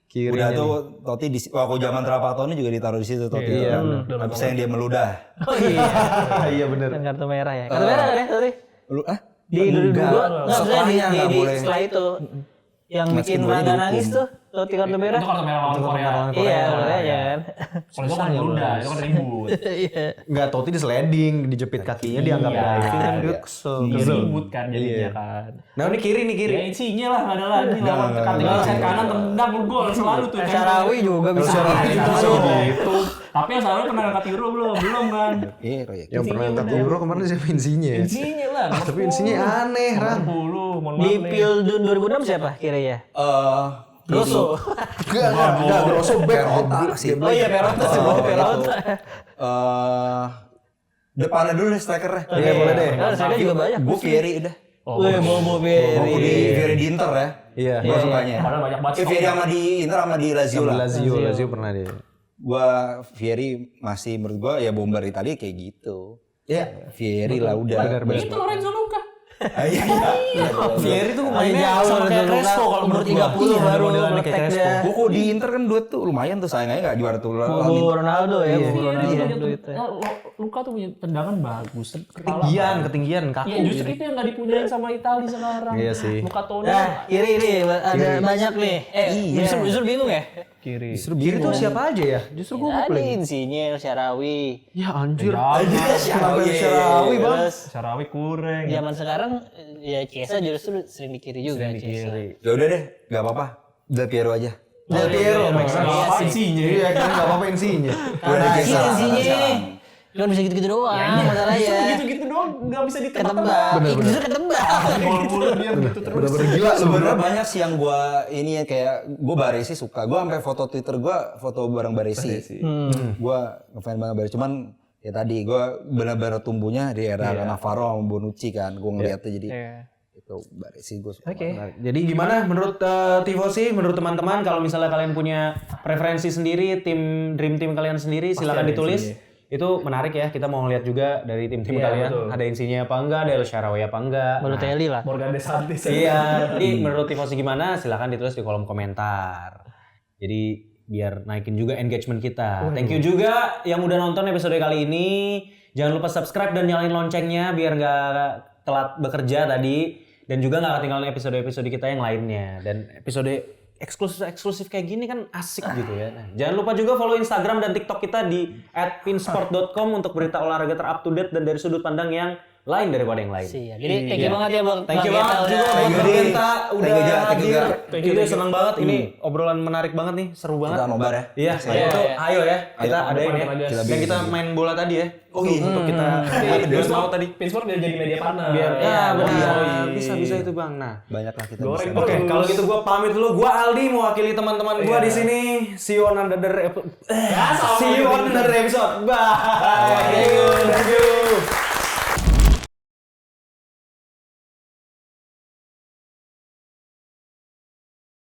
Kiri Udah tuh Totti di waktu zaman Trapattoni juga ditaruh di situ Totti. Iya, Habis yang dia meludah. Oh iya. Iya benar. Kan kartu merah ya. Kartu merah kan sorry. Lu Di 2022 enggak Setelahnya nggak boleh. setelah itu yang bikin keduanya Rangga dihukum. nangis tuh Totti kartu merah. Itu kartu merah lawan Korea. Iya, makanya kan. Kalau itu kan udah, itu kan ribut. Iya. Enggak, Totti di sliding, dijepit kakinya dianggap diving kan dia kesel. Ribut kan jadinya kan. Nah, ini kiri. Ya isinya lah, nggak ada lagi. Lawan kategori set kanan tendang gol selalu tuh. Syarawi juga bisa. Gitu. Tapi yang Syarawi pernah angkat Euro belum kan? Iya kayak Yang pernah angkat Euro kemarin siapa Insigne ya? Isinya lah. Tapi Insigne aneh, Ran. 10, mohon Di maaf nih. Pildun 2006 siapa kira-kira? Grosso. Enggak, Grosso back. Perota sih. Oh iya Perota sebuah Perota. Depannya dulu deh strikernya. Iya, boleh deh. Kan saya juga banyak. Gue Fieri udah. Wih, Bobo Beri. Gue di Fieri di Inter ya. Iya. Gue sukanya. Padahal banyak banget. Fieri sama di Inter sama di Lazio lah. Lazio pernah dia. Gua Fieri masih menurut gua ya bomber Italia kayak gitu. Ya, Fieri lah udah. Itu Lorenzo Luca. Iya. Fieri tuh Mainnya sama kayak Crespo kalau umur 30 baru ngetek dia. Buku di Inter kan duet tuh lumayan tuh sayangnya nggak juara tuh. Bu Ronaldo ya, Bu Iya, Ronaldo itu. Luka tuh punya tendangan bagus. ketinggian kaku. Iya justru itu yang nggak dipunyain sama Italia sekarang. Iya sih. Luka Toni Nah, kiri ada banyak nih. Justru bingung ya? kiri. Kiri tuh siapa aja ya? Justru gue Tadi Insigne, Syarawi. Ya anjir. Syarawi, Bang. Terus Syarawi kurang. zaman sekarang ya Chiesa justru sering di kiri juga. Chiesa. Ya udah deh, nggak apa-apa. Del Piero aja. Del Piero, Apa isinya? Iya kan enggak apa-apa Insigne. Udah geser Insigne. Cuma bisa gitu-gitu doang masalahnya. Gitu-gitu doang nggak bisa ditebak. Ketebak. Justru ketebak. Gol-gol dia gitu terus. Bener-bener gila lu. Sebenarnya banyak sih yang gua ini ya kayak gua Baresi suka. Gua sampai foto Twitter gua foto bareng Baresi. Gua ngefans banget Baresi. Cuman ya tadi gua benar-benar tumbuhnya di era Cannavaro sama Bonucci kan. Gua ngeliatnya jadi itu Baresi gua suka. banget. Jadi gimana menurut Tifosi, menurut teman-teman kalau misalnya kalian punya preferensi sendiri, dream team kalian sendiri silakan ditulis. Itu menarik ya, kita mau ngeliat juga dari tim-tim kalian. betul. Ada Insigne apa enggak, ada El Shaarawy apa enggak. Balotelli lah. Morgan De Santis. Iya, jadi menurut Tifosi gimana silakan ditulis di kolom komentar. Jadi biar naikin juga engagement kita. Thank you juga yang udah nonton episode kali ini. Jangan lupa subscribe dan nyalain loncengnya biar nggak telat bekerja tadi. Dan juga nggak ketinggalan episode-episode kita yang lainnya. Dan episode eksklusif kayak gini kan asik gitu ya. Nah, jangan lupa juga follow Instagram dan TikTok kita di @pinsport.com untuk berita olahraga ter-up to date dan dari sudut pandang yang lain daripada yang lain. Siap. Jadi thank you banget ya Bang. Thank you banget juga buat Bang Genta udah hadir. Itu senang banget ini obrolan menarik banget nih, seru banget. Kita nobar ya. Iya, itu ayo ya. Kita ada ini ya. Dan kita main bola tadi ya. Oh iya. Untuk kita mau tadi. Pinsport biar jadi media partner. Biar benar. bisa itu Bang. Nah, Banyak lah kita. Goreng bisa. oke, kalau gitu gue pamit dulu. Gue Aldi mewakili teman-teman gue di sini. See you on another episode. Bye.